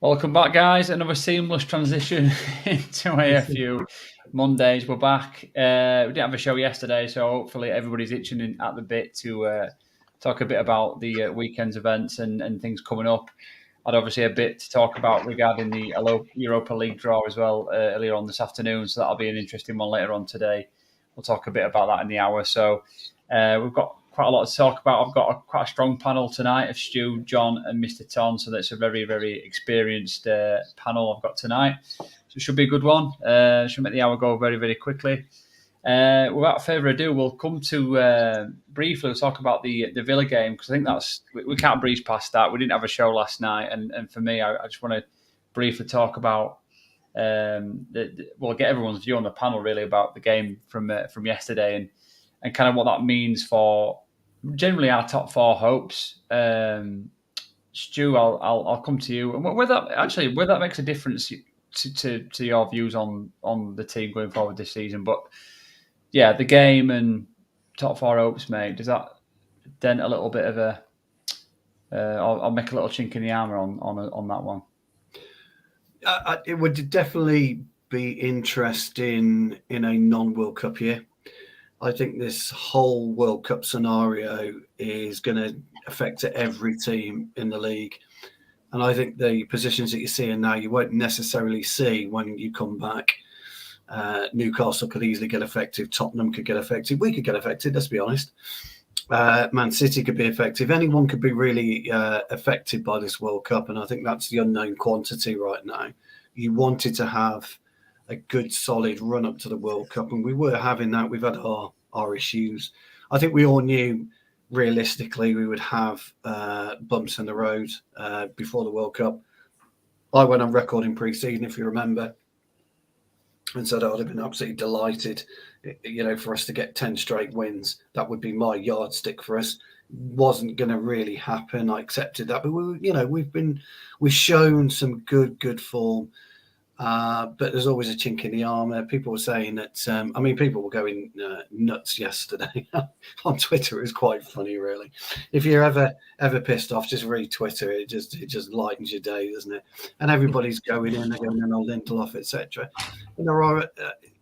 Welcome back, guys. Another seamless transition into AFU Mondays. We're back. We didn't have a show yesterday, so hopefully everybody's itching at the bit to talk a bit about the weekend's events and things coming up. Had obviously a bit to talk about regarding the Europa League draw as well earlier on this afternoon, so that'll be an interesting one later on today. We'll talk a bit about that in the hour. So we've got quite a lot to talk about. I've got quite a strong panel tonight of Stu, John, and Mr. Ton. So that's a very, very experienced panel I've got tonight. So it should be a good one. Should make the hour go very, very quickly. Without further ado, we'll come to briefly talk about the Villa game, because I think we can't breeze past that. We didn't have a show last night, and for me, I just want to briefly talk about. We'll get everyone's view on the panel really about the game from yesterday and kind of what that means for generally our top four hopes. Stu, I'll come to you. And whether that makes a difference to your views on the team going forward this season. But yeah, the game and top four hopes, mate. Does that dent a little bit of a? I'll make a little chink in the armour on that one. It would definitely be interesting in a non-World Cup year. I think this whole World Cup scenario is going to affect every team in the league. And I think the positions that you're seeing now, you won't necessarily see when you come back. Newcastle could easily get affected. Tottenham could get affected. We could get affected, let's be honest. Man City could be affected. Anyone could be really affected by this World Cup. And I think that's the unknown quantity right now. You wanted to have a good, solid run up to the World Cup. And we were having that. We've had our issues. I think we all knew realistically we would have bumps in the road before the World Cup. I went on record in pre-season, if you remember, and said I would have been absolutely delighted, for us to get 10 straight wins. That would be my yardstick for us. Wasn't going to really happen. I accepted that, but we've shown some good form. But there's always a chink in the armour. People were saying that. People were going nuts yesterday on Twitter. It was quite funny, really. If you're ever pissed off, just read Twitter. It just lightens your day, doesn't it? And everybody's going in, they're going in on Lindelof, etc. And there are,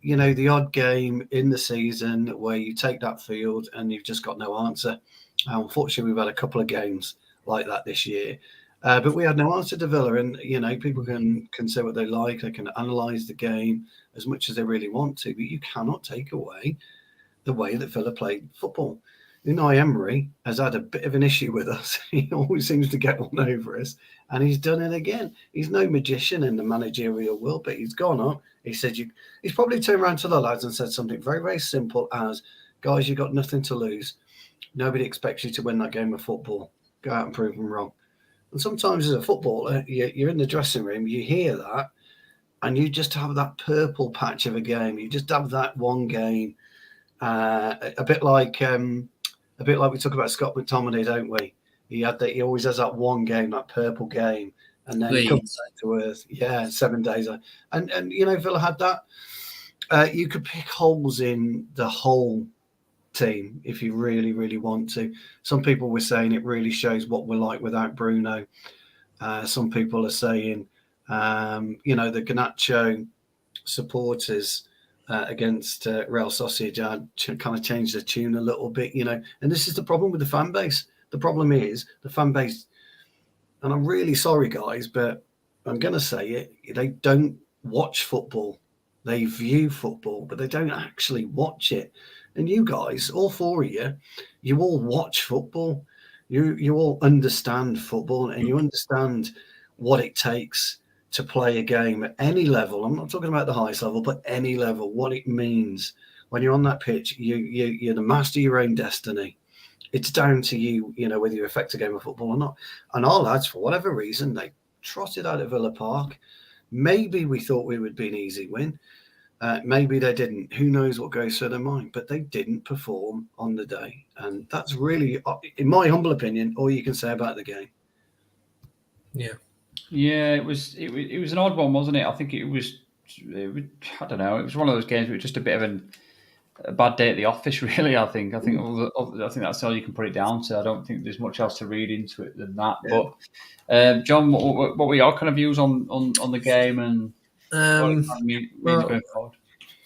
the odd game in the season where you take that field and you've just got no answer. Unfortunately, we've had a couple of games like that this year. But we had no answer to Villa, and people can say what they like. They can analyse the game as much as they really want to, but you cannot take away the way that Villa played football. Unai Emery has had a bit of an issue with us. He always seems to get one over us, and he's done it again. He's no magician in the managerial world, but he's gone up. He said, he's probably turned around to the lads and said something very, very simple as, guys, you've got nothing to lose. Nobody expects you to win that game of football. Go out and prove them wrong. And sometimes as a footballer, you're in the dressing room, you hear that, and you just have that purple patch of a game. You just have that one game, a bit like we talk about Scott McTominay, don't we? He always has that one game, that purple game, and then he comes back to earth. Yeah, 7 days. And Villa had that. You could pick holes in the whole team if you really, really want to. Some people were saying it really shows what we're like without Bruno. Some people are saying, the Garnacho supporters against Real Sociedad kind of changed the tune a little bit, and this is the problem with the fan base. The problem is the fan base, and I'm really sorry, guys, but I'm going to say it, they don't watch football. They view football, but they don't actually watch it. And you guys, all four of you all watch football. You all understand football, and you understand what it takes to play a game at any level. I'm not talking about the highest level, but any level, what it means. When you're on that pitch, you're the master of your own destiny. It's down to you, whether you affect a game of football or not. And our lads, for whatever reason, they trotted out of Villa Park. Maybe we thought we would be an easy win. Maybe they didn't. Who knows what goes through their mind? But they didn't perform on the day. And that's really, in my humble opinion, all you can say about the game. Yeah. Yeah, it was an odd one, wasn't it? I think it was I don't know. It was one of those games where it was just a bit of a bad day at the office, really. I think that's all you can put it down to. I don't think there's much else to read into it than that. Yeah. But John, what were your kind of views on the game and what it kind of means going forward?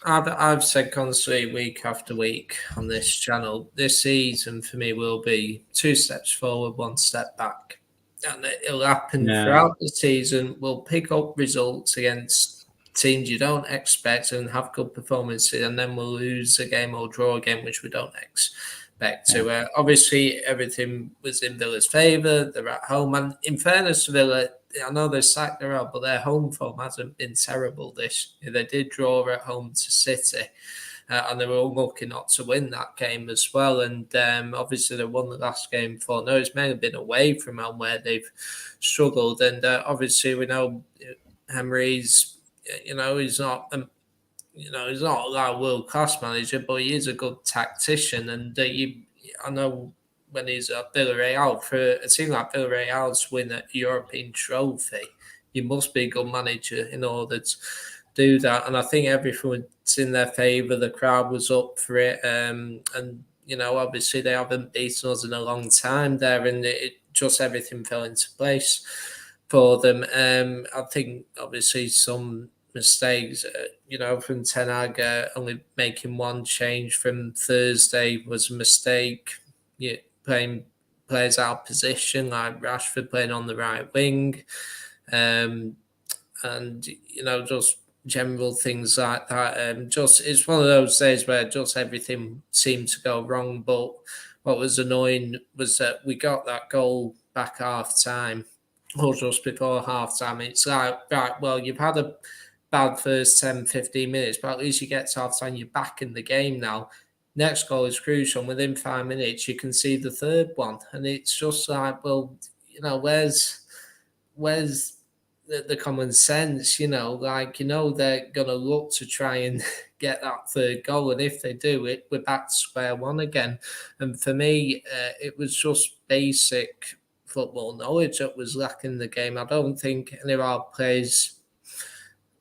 I've said constantly week after week on this channel, this season for me will be 2 steps forward, 1 step back. And it'll happen throughout the season. We'll pick up results against teams you don't expect and have good performances, and then we'll lose a game or draw a game which we don't expect to. Obviously, everything was in Villa's favour. They're at home. And in fairness to Villa, I know they're sacked their out, but their home form hasn't been terrible this year. They did draw at home to City, and they were unlucky not to win that game as well. And obviously they won the last game 4-0. It's mainly been away from home where they've struggled. And obviously we know Emery's, he's not... he's not like a world-class manager, but he is a good tactician. And I know when he's at Villarreal, for a team like Villarreal to win a European trophy, you must be a good manager in order to do that. And I think everything was in their favour. The crowd was up for it. And, obviously they haven't beaten us in a long time there, and just everything fell into place for them. I think, obviously, some mistakes, from Ten Hag, only making one change from Thursday was a mistake. Playing players out of position, like Rashford playing on the right wing, and just general things like that. It's one of those days where just everything seemed to go wrong. But what was annoying was that we got that goal back half time, or just before half time. It's like, right, well, you've had a bad first 10, 15 minutes, but at least you get to half time, you're back in the game now. Next goal is crucial. And within 5 minutes, you can see the third one. And it's just like, well, where's the common sense? They're going to look to try and get that third goal. And if they do it, we're back to square one again. And for me, it was just basic football knowledge that was lacking in the game. I don't think any of our players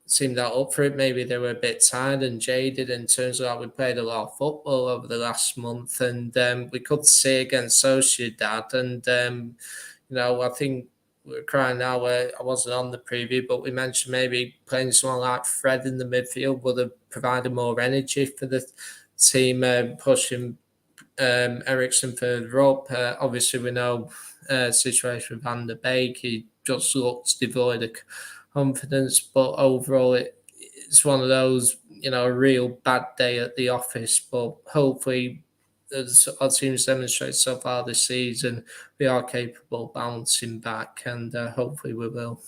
seemed that up for it. Maybe they were a bit tired and jaded in terms of that. We played a lot of football over the last month, and we could see against Sociedad. And I think we're crying now. I wasn't on the preview, but we mentioned maybe playing someone like Fred in the midfield would have provided more energy for the team, pushing Eriksen further up. Obviously, we know situation with Van der Beek. He just looks devoid of confidence, but overall it's one of those, a real bad day at the office. But hopefully, as our team's demonstrated so far this season, we are capable of bouncing back, and hopefully we will.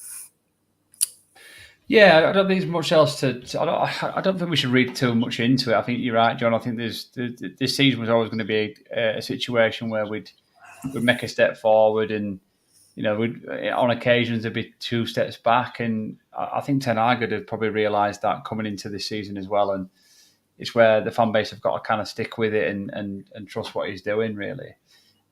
Yeah, I don't think there's much else to. I don't think we should read too much into it. I think you're right, John. I think this season was always going to be a situation where we'd make a step forward, and on occasions there'd be 2 steps back, and I think Ten Hag would have probably realised that coming into this season as well. And it's where the fan base have got to kind of stick with it and trust what he's doing, really.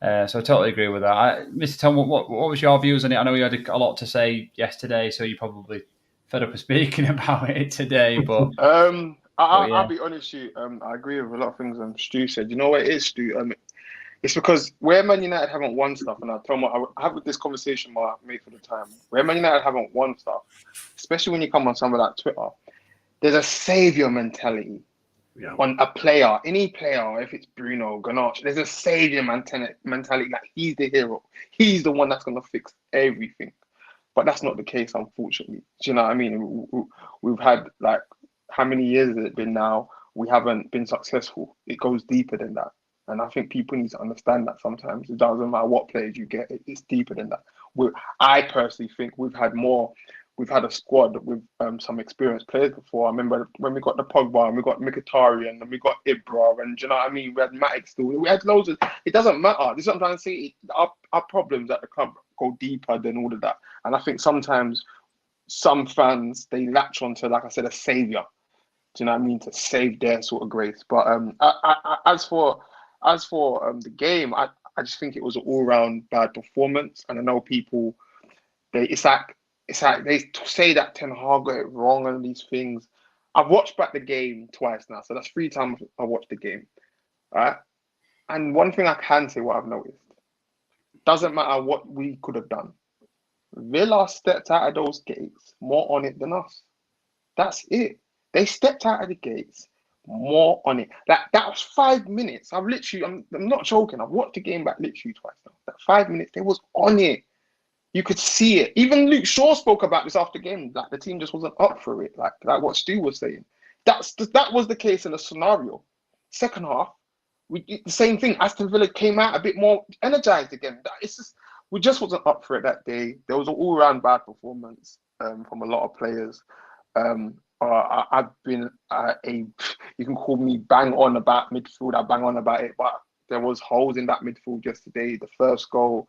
So I totally agree with that. Mr. Tom, what was your views on it? I know you had a lot to say yesterday, so you probably fed up of speaking about it today. But I'll be honest with you. I agree with a lot of things Stu said. You know what it is, Stu? It's because where Man United haven't won stuff, and I have this conversation with my mate for the time, where Man United haven't won stuff, especially when you come on somewhere like Twitter, there's a saviour mentality on a player, any player, if it's Bruno, Ganache, there's a saviour mentality, like he's the hero. He's the one that's going to fix everything. But that's not the case, unfortunately. Do you know what I mean? We've had, like, how many years has it been now? We haven't been successful. It goes deeper than that. And I think people need to understand that sometimes. It doesn't matter what players you get, it's deeper than that. I personally think we've had a squad with some experienced players before. I remember when we got the Pogba and we got Mkhitaryan and we got Ibra, and do you know what I mean? We had Matic still. We had loads of. It doesn't matter. This is what I'm trying to say. Our problems at the club go deeper than all of that. And I think sometimes some fans, they latch onto, like I said, a saviour. Do you know what I mean? To save their sort of grace. But as for the game, I just think it was an all-round bad performance. And I know people, it's like they say that Ten Hag got it wrong and these things. I've watched back the game twice now, so that's 3 times I watched the game, right? And one thing I can say, what I've noticed, doesn't matter what we could have done. Villa stepped out of those gates more on it than us. That's it. They stepped out of the gates more on it. That was 5 minutes. I'm not joking. I've watched the game back literally twice now. That 5 minutes, they was on it. You could see it. Even Luke Shaw spoke about this after the game. Like the team just wasn't up for it. Like what Stu was saying. That was the case in the scenario. Second half, we did the same thing. Aston Villa came out a bit more energized again. We just wasn't up for it that day. There was an all-round bad performance from a lot of players. I've been you can call me bang on about midfield. I bang on about it, but there was holes in that midfield yesterday. The first goal,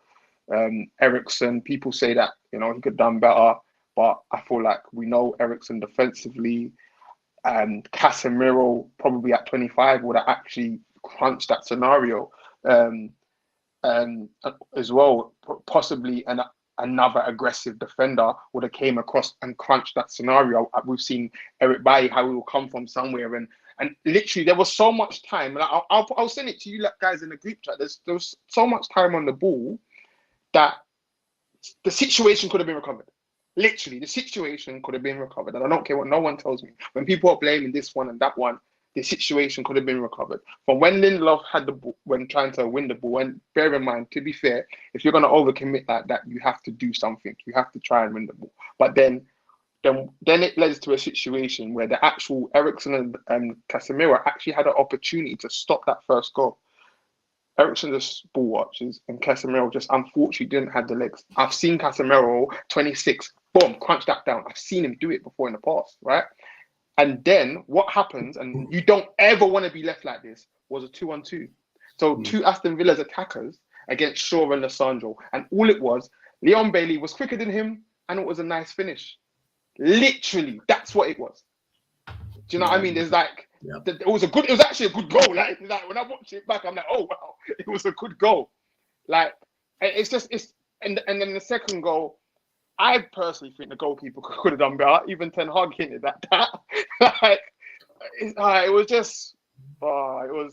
Eriksen, people say that, he could have done better, but I feel like we know Eriksen defensively, and Casemiro probably at 25 would have actually crunched that scenario, as well. Possibly another aggressive defender would have came across and crunched that scenario. We've seen Eric Bailly, how he will come from somewhere, and literally there was so much time. And I'll send it to you guys in the group chat. There was so much time on the ball that the situation could have been recovered. Literally, the situation could have been recovered. And I don't care what no one tells me. When people are blaming this one and that one, the situation could have been recovered. From when Lindelof had the ball, when trying to win the ball, and bear in mind, to be fair, if you're going to overcommit like that, you have to do something. You have to try and win the ball. But then it leads to a situation where the actual Eriksen and Casemiro actually had an opportunity to stop that first goal. Eriksen just ball watches, and Casemiro just unfortunately didn't have the legs. I've seen Casemiro 26, boom, crunch that down. I've seen him do it before in the past, right? And then what happens, and you don't ever want to be left like this, was a 2-on-2. So 2 Aston Villa's attackers against Shaw and Lissandro. And all it was, Leon Bailey was quicker than him, and it was a nice finish. Literally, that's what it was. Do you know what I mean? There's like, it was actually a good goal. Like when I watch it back, I'm like, oh wow, it was a good goal. Like and then the second goal, I personally think the goalkeeper could have done better. Even Ten Hag hinted at that. It was just, it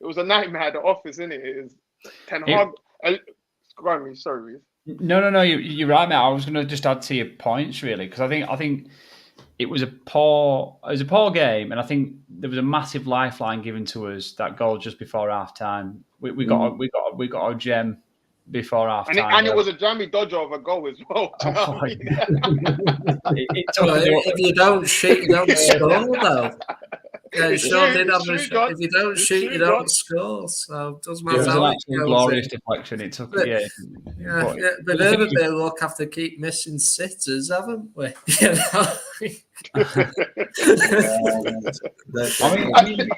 was a nightmare at the office, innit? It was Ten Hag. Go on, sorry, Reece. No, you're right, mate. I was going to just add to your points really, because I think it was a poor game, and I think there was a massive lifeline given to us, that goal just before half time. We got a gem before half time, and it was a jammy dodger of a goal as well. If you don't shoot, you don't score, though. Yeah, if you don't shoot, you don't score. So it doesn't matter. It was an absolute glorious deflection. It took but Liverpool look have to keep missing sitters, haven't we? Coming on to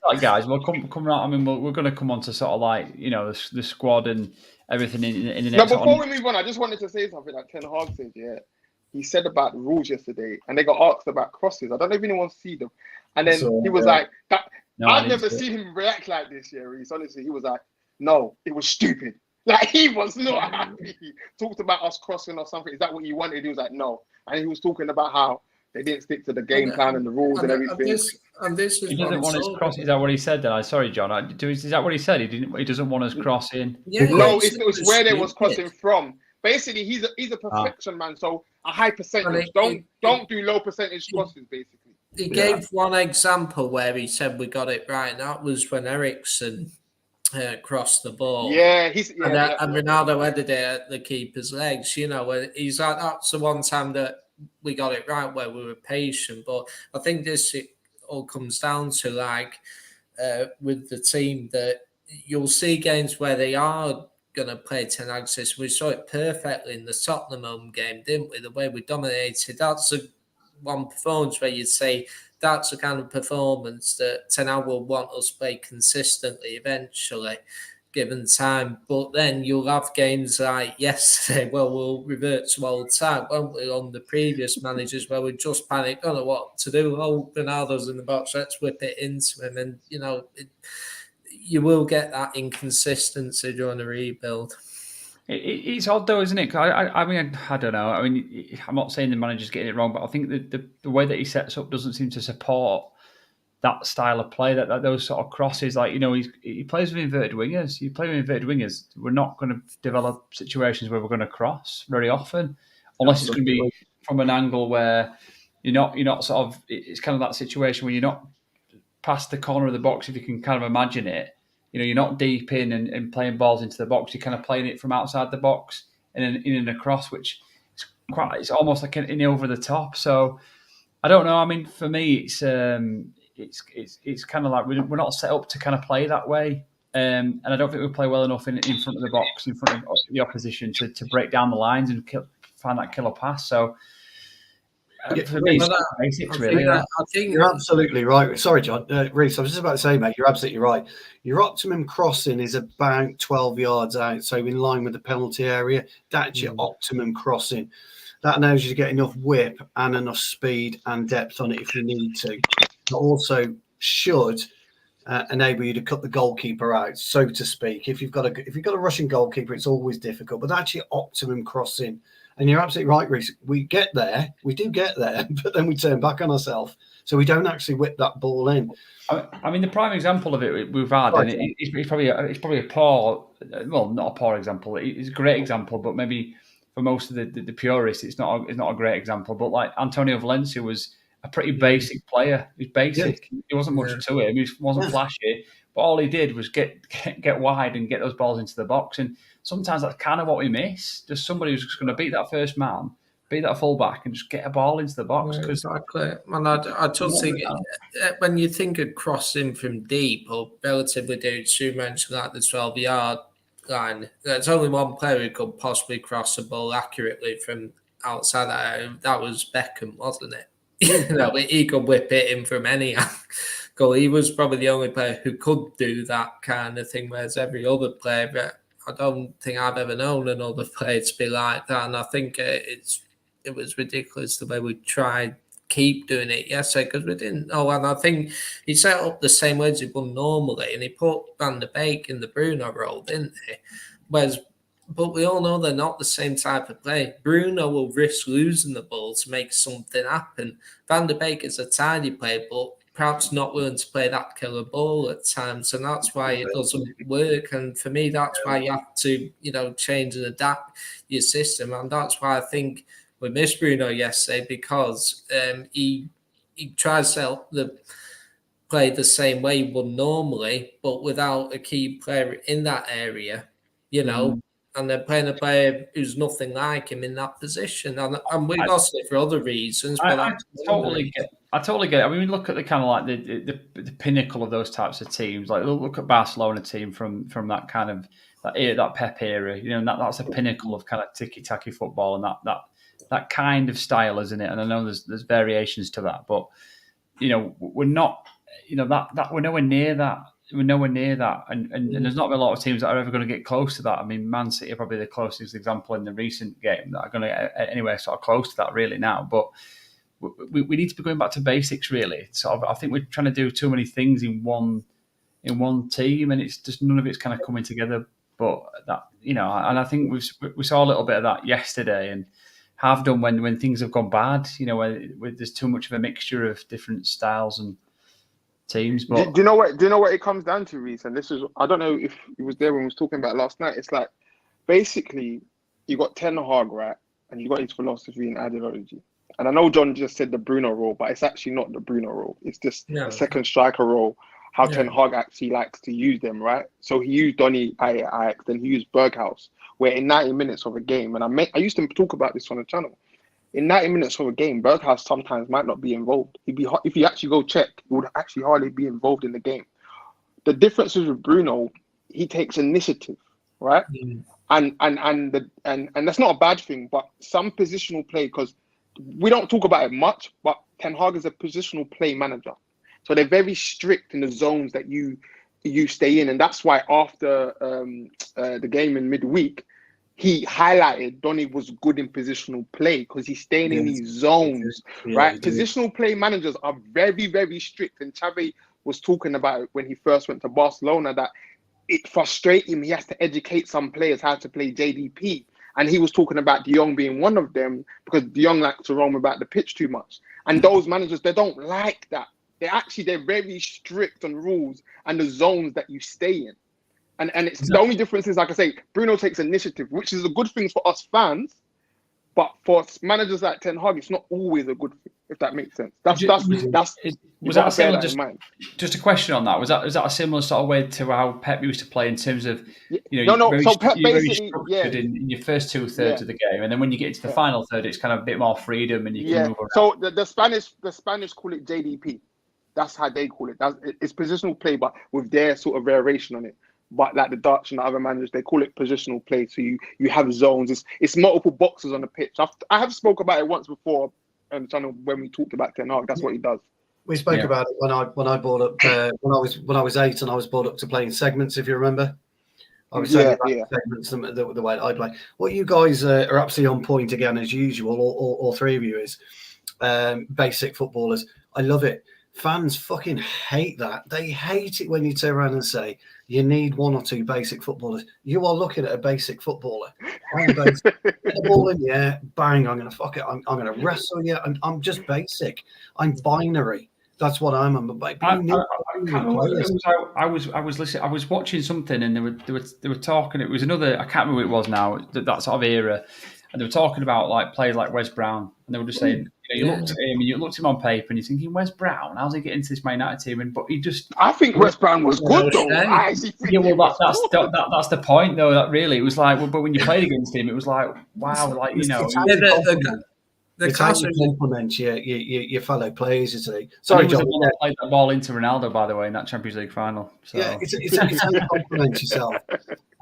that, guys. We'll come on. I mean, we're going to come on to sort of like the squad and everything in the next. Now, before we move on, I just wanted to say something that Ten Hag said. Yeah, he said about the rules yesterday, and they got asked about crosses. I don't know if anyone see them, and then he was like, "That I've never seen him react like this." Yeah, Reece. Honestly, he was like, "No, it was stupid." Like he was not happy. He talked about us crossing or something. Is that what you wanted? He was like, "No," and he was talking about how they didn't stick to the game plan and the rules and everything. He doesn't want us crossing. Is that what he said? Then sorry, John. Is that what he said? He doesn't want us crossing. Yeah, no, it was where they was crossing from. Basically, he's a perfection man. So a high percentage. Don't do low percentage crosses. Basically, he gave one example where he said we got it right. And that was when Eriksen crossed the ball. Yeah, and Ronaldo headed it at the keeper's legs. Where he's like, that's the one time that we got it right, where we were patient. But I think it all comes down to with the team, that you'll see games where they are going to play Ten Hag system. We saw it perfectly in the Tottenham home game, didn't we? The way we dominated. That's one performance where you'd say that's the kind of performance that Ten Hag will want us to play consistently eventually, given time. But then you'll have games like yesterday, well, we'll revert to old time, won't we, on the previous managers, where we just panic, don't know what to do. Oh, Ronaldo's in the box, let's whip it into him. And, you will get that inconsistency during the rebuild. It's odd though, isn't it? I mean, I don't know. I mean, I'm not saying the manager's getting it wrong, but I think the way that he sets up doesn't seem to support that style of play, that those sort of crosses. Like, he plays with inverted wingers. You play with inverted wingers, we're not going to develop situations where we're going to cross very often, unless it's going to be from an angle where you're not sort of. It's kind of that situation where you're not past the corner of the box, if you can kind of imagine it. You're not deep in and playing balls into the box. You're kind of playing it from outside the box and in and across, which it's almost like an over the top. So I don't know. I mean, for me, it's kind of like we're not set up to kind of play that way, and I don't think we play well enough in front of the box, in front of the opposition to break down the lines and find that killer pass. So. For me, basics, really. I think you're absolutely right. Sorry, John. Reece, I was just about to say, mate, you're absolutely right. Your optimum crossing is about 12 yards out, so in line with the penalty area. That's your optimum crossing. That allows you to get enough whip and enough speed and depth on it if you need to. It also should enable you to cut the goalkeeper out, so to speak. If you've got a Russian goalkeeper, it's always difficult, but that's your optimum crossing. And you're absolutely right, Reece. We do get there, but then we turn back on ourselves. So we don't actually whip that ball in. I mean, the prime example of it we've had, and it's probably a poor, well, not a poor example. It's a great example, but maybe for most of the purists, it's not a great example. But like Antonio Valencia was a pretty basic player. He was basic. Yeah. There wasn't much to him. He wasn't flashy. But all he did was get wide and get those balls into the box. And sometimes that's kind of what we miss. Just somebody who's just going to beat that first man, beat that fullback, and just get a ball into the box. Yeah, exactly. And I just think when you think of crossing from deep or relatively deep, you mentioned like the 12-yard line. There's only one player who could possibly cross the ball accurately from outside. That was Beckham, wasn't it? He could whip it in from any angle. He was probably the only player who could do that kind of thing, whereas every other player, but I don't think I've ever known another player to be like that. And I think it was ridiculous the way we tried keep doing it yesterday because we didn't know. And I think he set up the same way as he would normally, and he put Van der Beek in the Bruno role, didn't he? But we all know they're not the same type of play. Bruno will risk losing the ball to make something happen. Van der Beek is a tidy player, but perhaps not willing to play that killer ball at times, and that's why it doesn't work. And for me, that's why you have to, change and adapt your system. And that's why I think we missed Bruno yesterday because he tries to play the same way he would normally, but without a key player in that area, and they're playing a player who's nothing like him in that position. And we lost it for other reasons. But I totally get it. I mean, look at the kind of like the pinnacle of those types of teams. Like look at Barcelona team from that kind of that Pep era. That's a pinnacle of kind of tiki-taka football and that kind of style, isn't it? And I know there's variations to that, but we're not. That we're nowhere near that. We're nowhere near that, and there's not a lot of teams that are ever going to get close to that. I mean, Man City are probably the closest example in the recent game that are going to anywhere sort of close to that really now. But we need to be going back to basics really. So I think we're trying to do too many things in one team, and it's just none of it's kind of coming together. But that and I think we saw a little bit of that yesterday, and have done when things have gone bad. Where there's too much of a mixture of different styles and teams. But do you know what it comes down to, Reece? And this is, I don't know if it was there when we was talking about it last night. It's like basically you got Ten Hag, right, and you got his philosophy and ideology. And I know John just said the Bruno role, but it's actually not the Bruno role. It's just the second striker role. How Ten Hag actually likes to use them, right? So he used Donny at Ajax, then he used Berghaus, where in 90 minutes of a game, and I used to talk about this on the channel. In 90 minutes of a game, Berghaus sometimes might not be involved. If you actually go check, he would actually hardly be involved in the game. The difference is with Bruno, he takes initiative, right? And that's not a bad thing, but some positional play, because we don't talk about it much, but Ten Hag is a positional play manager. So they're very strict in the zones that you stay in. And that's why after the game in midweek, he highlighted Donny was good in positional play because he's staying in these zones, right? Positional play managers are very, very strict. And Xavi was talking about it when he first went to Barcelona, that it frustrates him. He has to educate some players how to play JDP. And he was talking about De Jong being one of them because De Jong likes to roam about the pitch too much. And those managers, they don't like that. They're very strict on rules and the zones that you stay in. And it's the only difference is, like I say, Bruno takes initiative, which is a good thing for us fans. But for managers like Ten Hag, it's not always a good thing, if that makes sense. Was that a similar? Just a question on that. Was that a similar sort of way to how Pep used to play in terms of So Pep basically in your first 2/3 of the game, and then when you get into the final third, it's kind of a bit more freedom and you can move around. So the Spanish call it JDP. That's how they call it. It's positional play, but with their sort of variation on it. But like the Dutch and the other managers, they call it positional play. So you have zones. It's multiple boxes on the pitch. I have spoke about it once before on the channel when we talked about Ten Hag. That's what he does. We spoke about it when I brought up when I was 8 and I was brought up to playing segments. If you remember, I was saying about segments the way I play. Well, you guys are absolutely on point again as usual. All three of you is basic footballers. I love it. Fans fucking hate that. They hate it when you turn around and say you need one or two basic footballers. You are looking at a basic footballer. I'm basic. Get the ball in, bang, I'm going to fuck it. I'm going to wrestle you. I'm just basic. I'm binary. That's what I'm. I was listening. I was watching something, and they were talking. It was another. I can't remember who it was now. That sort of era, and they were talking about like players like Wes Brown, and they were just saying. You looked at him, on paper, and you're thinking, "Where's Brown? How's he getting into this Man United team?" But he just. I think Wes Brown was good though. That's the point, though. That really, it was like, but when you played against him, it was like, wow, like it's how you compliment your fellow players, you see. Sorry, John. He played that ball into Ronaldo, by the way, in that Champions League final. So. Yeah, it's how you compliment yourself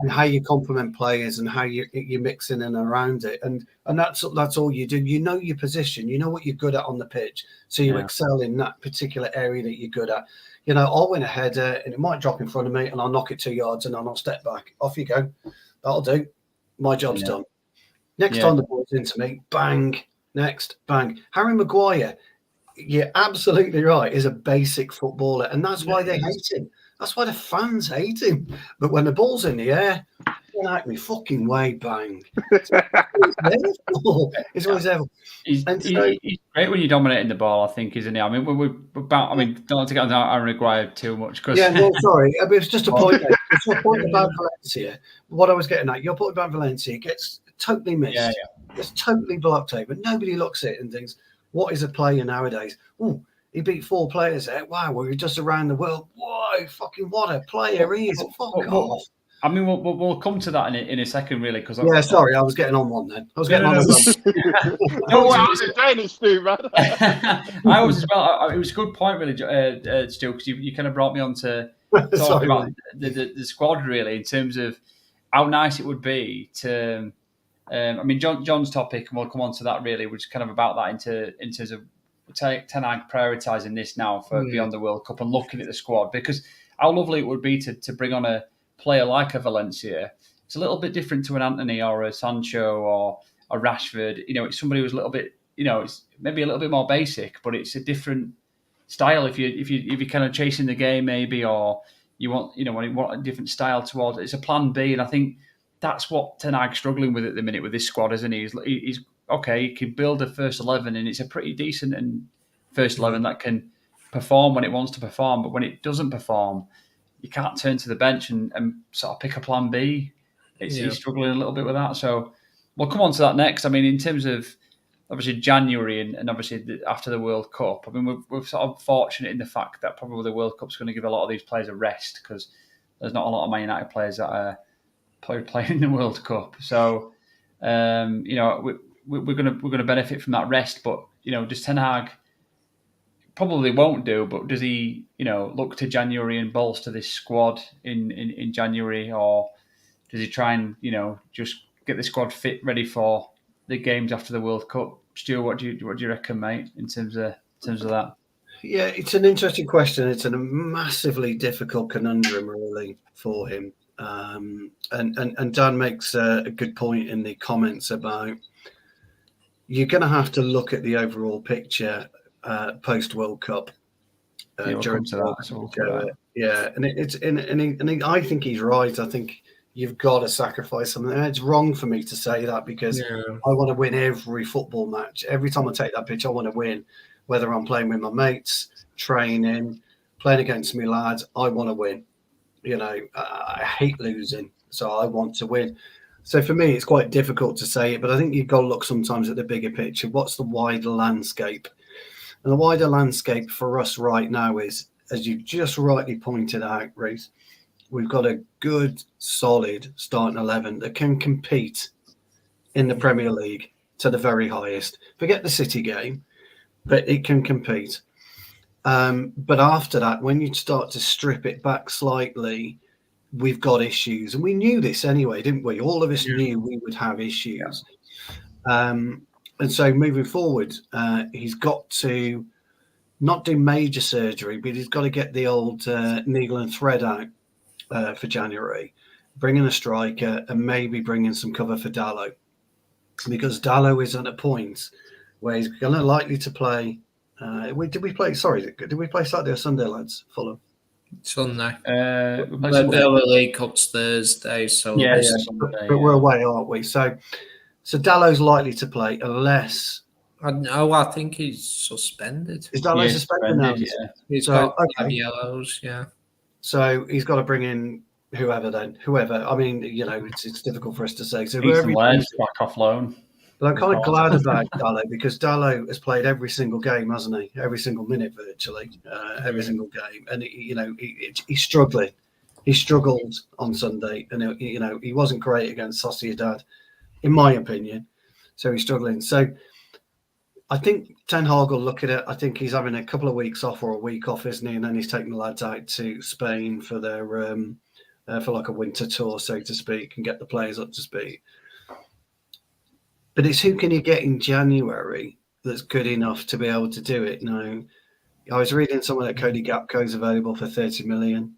and how you compliment players and how you're mixing in around it, and that's all you do. You know your position, you know what you're good at on the pitch, so you excel in that particular area that you're good at. You know, I'll win a header and it might drop in front of me, and I'll knock it 2 yards, and I'll step back. Off you go. That'll do. My job's done. Next time the ball's into me, bang. Next, bang. Harry Maguire, you're absolutely right, is a basic footballer, and that's why they hate him. That's why the fans hate him. But when the ball's in the air, get out me fucking way, bang. It's always there. He's great when you're dominating the ball, I think, isn't he? I mean, don't want to get on Harry Maguire too much. Cause... Yeah, no, sorry. I mean, it's just a point. It's a point about Valencia. What I was getting at, your point about Valencia gets totally missed. Yeah. It's totally blocked over. Nobody looks at it and thinks, what is a player nowadays? Oh, he beat 4 players there. Wow, we're just around the world. Whoa, fucking what a player he is. Fuck off. I mean, we'll come to that in a second, really. Because sorry, I was getting on one then. I was getting on one. No, I was enjoying it, Stu, man. I was as well. It was a good point, really, Stu, because you kind of brought me on to talk about the squad, really, in terms of how nice it would be to... I mean, John's topic, and we'll come on to that, really, which is kind of about that in terms of Ten Hag prioritising this now for beyond the World Cup and looking at the squad, because how lovely it would be to bring on a player like a Valencia. It's a little bit different to an Anthony or a Sancho or a Rashford. You know, it's somebody who's a little bit, it's maybe a little bit more basic, but it's a different style. If you're kind of chasing the game, maybe, or you want a different style towards it, it's a plan B, and I think. That's what Ten Hag's struggling with at the minute with this squad, isn't he? He's okay. He can build a first 11, and it's a pretty decent first 11 that can perform when it wants to perform. But when it doesn't perform, you can't turn to the bench and sort of pick a plan B. He's struggling a little bit with that. So we'll come on to that next. I mean, in terms of obviously January and obviously after the World Cup, I mean, we're sort of fortunate in the fact that probably the World Cup's going to give a lot of these players a rest because there's not a lot of Man United players that are playing in the World Cup, so we're gonna benefit from that rest. But does Ten Hag probably won't do? But does he look to January and bolster this squad in January, or does he try and just get the squad fit ready for the games after the World Cup? Stu, what do you reckon, mate? In terms of that? Yeah, it's an interesting question. It's a massively difficult conundrum, really, for him. And Dan makes a good point in the comments about you're going to have to look at the overall picture post World Cup during Yeah, and I think he's right. I think you've got to sacrifice something. And it's wrong for me to say that because I want to win every football match. Every time I take that pitch, I want to win. Whether I'm playing with my mates, training, playing against me lads, I want to win. I hate losing, so I want to win. So for me, it's quite difficult to say it, but I think you've got to look sometimes at the bigger picture. What's the wider landscape? And the wider landscape for us right now is, as you just rightly pointed out, Reece, we've got a good, solid starting 11 that can compete in the Premier League to the very highest. Forget the City game, but it can compete. But after that, when you start to strip it back slightly, we've got issues. And we knew this anyway, didn't we? All of us knew we would have issues. And so moving forward, he's got to not do major surgery, but he's got to get the old needle and thread out for January, bring in a striker and maybe bring in some cover for Dalot. Because Dalot is at a point where he's going to likely to play. Did we play Saturday or Sunday, lads? Fulham. Sunday. Villa League Cup's Thursday, so but we're away, aren't we? So Dallow's likely to play unless. I think he's suspended. Is Dalot suspended now? Yeah. He's got 5 yellows. Yeah. So he's got to bring in whoever. I mean, it's difficult for us to say. So whoever back off loan. But I'm kind of glad about Dalot because Dalot has played every single game, hasn't he? Every single minute, virtually, every single game, and he's struggling. He struggled on Sunday, and he wasn't great against Sociedad, in my opinion. So he's struggling. So I think Ten Hag will look at it. I think he's having a couple of weeks off or a week off, isn't he? And then he's taking the lads out to Spain for their for like a winter tour, so to speak, and get the players up to speed. But it's who can you get in January that's good enough to be able to do it? No, I was reading somewhere that Cody Gakpo is available for 30 million.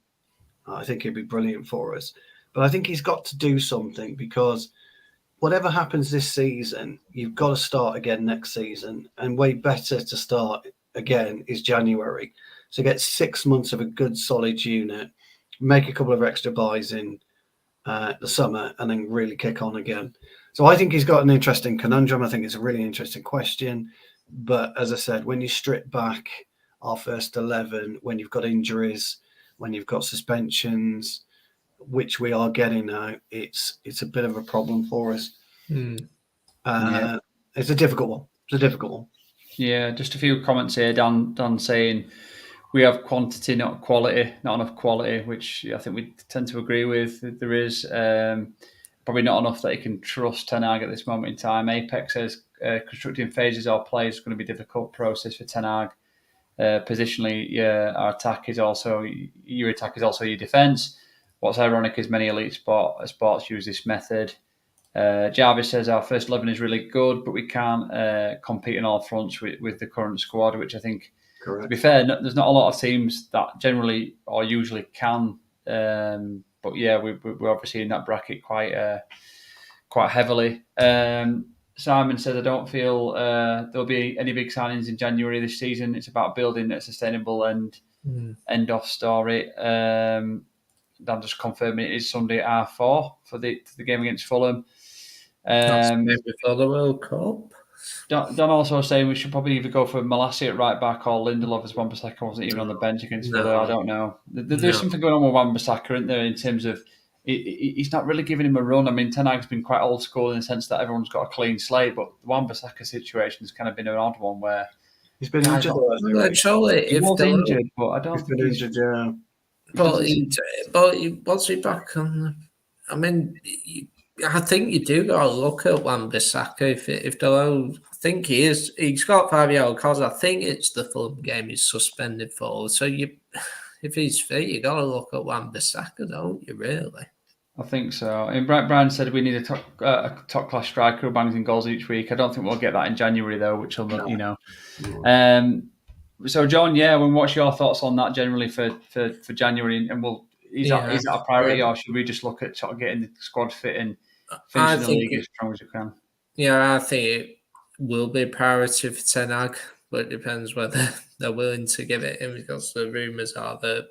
I think he'd be brilliant for us. But I think he's got to do something because whatever happens this season, you've got to start again next season. And way better to start again is January. So get 6 months of a good, solid unit, make a couple of extra buys in the summer, and then really kick on again. So I think he's got an interesting conundrum. I think it's a really interesting question. But as I said, when you strip back our first 11, when you've got injuries, when you've got suspensions, which we are getting now, it's a bit of a problem for us. It's a difficult one. Yeah, just a few comments here. Dan saying we have quantity, not quality, not enough quality, which I think we tend to agree with. There is probably not enough that you can trust Ten Hag at this moment in time. Apex says constructing phases or plays is going to be a difficult process for Ten Hag. Positionally, our attack is also your defence. What's ironic is many elite sports use this method. Jarvis says our first 11 is really good, but we can't compete on all fronts with the current squad, which I think, correct. To be fair, there's not a lot of teams that generally or usually can. But yeah, we're obviously in that bracket quite heavily. Simon says, I don't feel there'll be any big signings in January this season. It's about building a sustainable end of story. Dan just confirming it is Sunday at 4 for the game against Fulham. Before the World Cup. Dan also saying we should probably either go for Malassi at right back or Lindelof as Wan-Bissaka wasn't even on the bench against Villa. I don't know. There's something going on with Wan-Bissaka, isn't there, in terms of he's not really giving him a run. I mean, Ten Hag's been quite old school in the sense that everyone's got a clean slate, but the Wan-Bissaka situation has kind of been an odd one where he's been injured. He was injured, but I don't think he's injured. Yeah. But was he back on? I mean, I think you do got to look at Wan-Bissaka. If Dalot, I think he is. He's got 5 yellow cards. I think it's the Fulham game he's suspended for. So if he's fit, you got to look at Wan-Bissaka, don't you? Really? I think so. And Brian said we need a top class striker who bangs in goals each week. I don't think we'll get that in January though, which will So John, what's your thoughts on that generally for January? And is that a priority, or should we just look at sort of getting the squad fit and finishing the league as strong as we can? Yeah, I think it will be a priority for Ten Hag, but it depends whether they're willing to give it in, because the rumours are that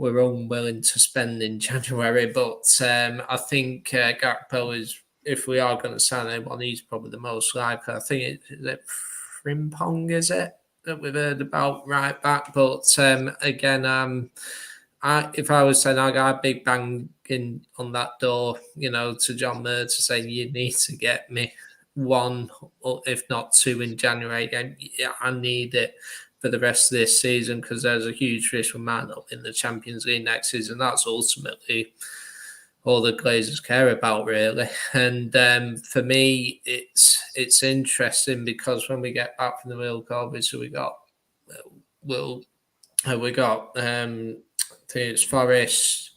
we're unwilling to spend in January. But I think Gakpo is, if we are going to sign anyone, he's probably the most likely. I think it's Frimpong, is it, that we've heard about right back. But again, if I was saying, I got a big bang on that door, to John Murr to say, you need to get me one, or if not two in January again. Yeah, I need it for the rest of this season, because there's a huge risk we might not win the Champions League next season. That's ultimately all the Glazers care about, really. And for me, it's interesting, because when we get back from the World Cup, obviously we got I think it's Forest,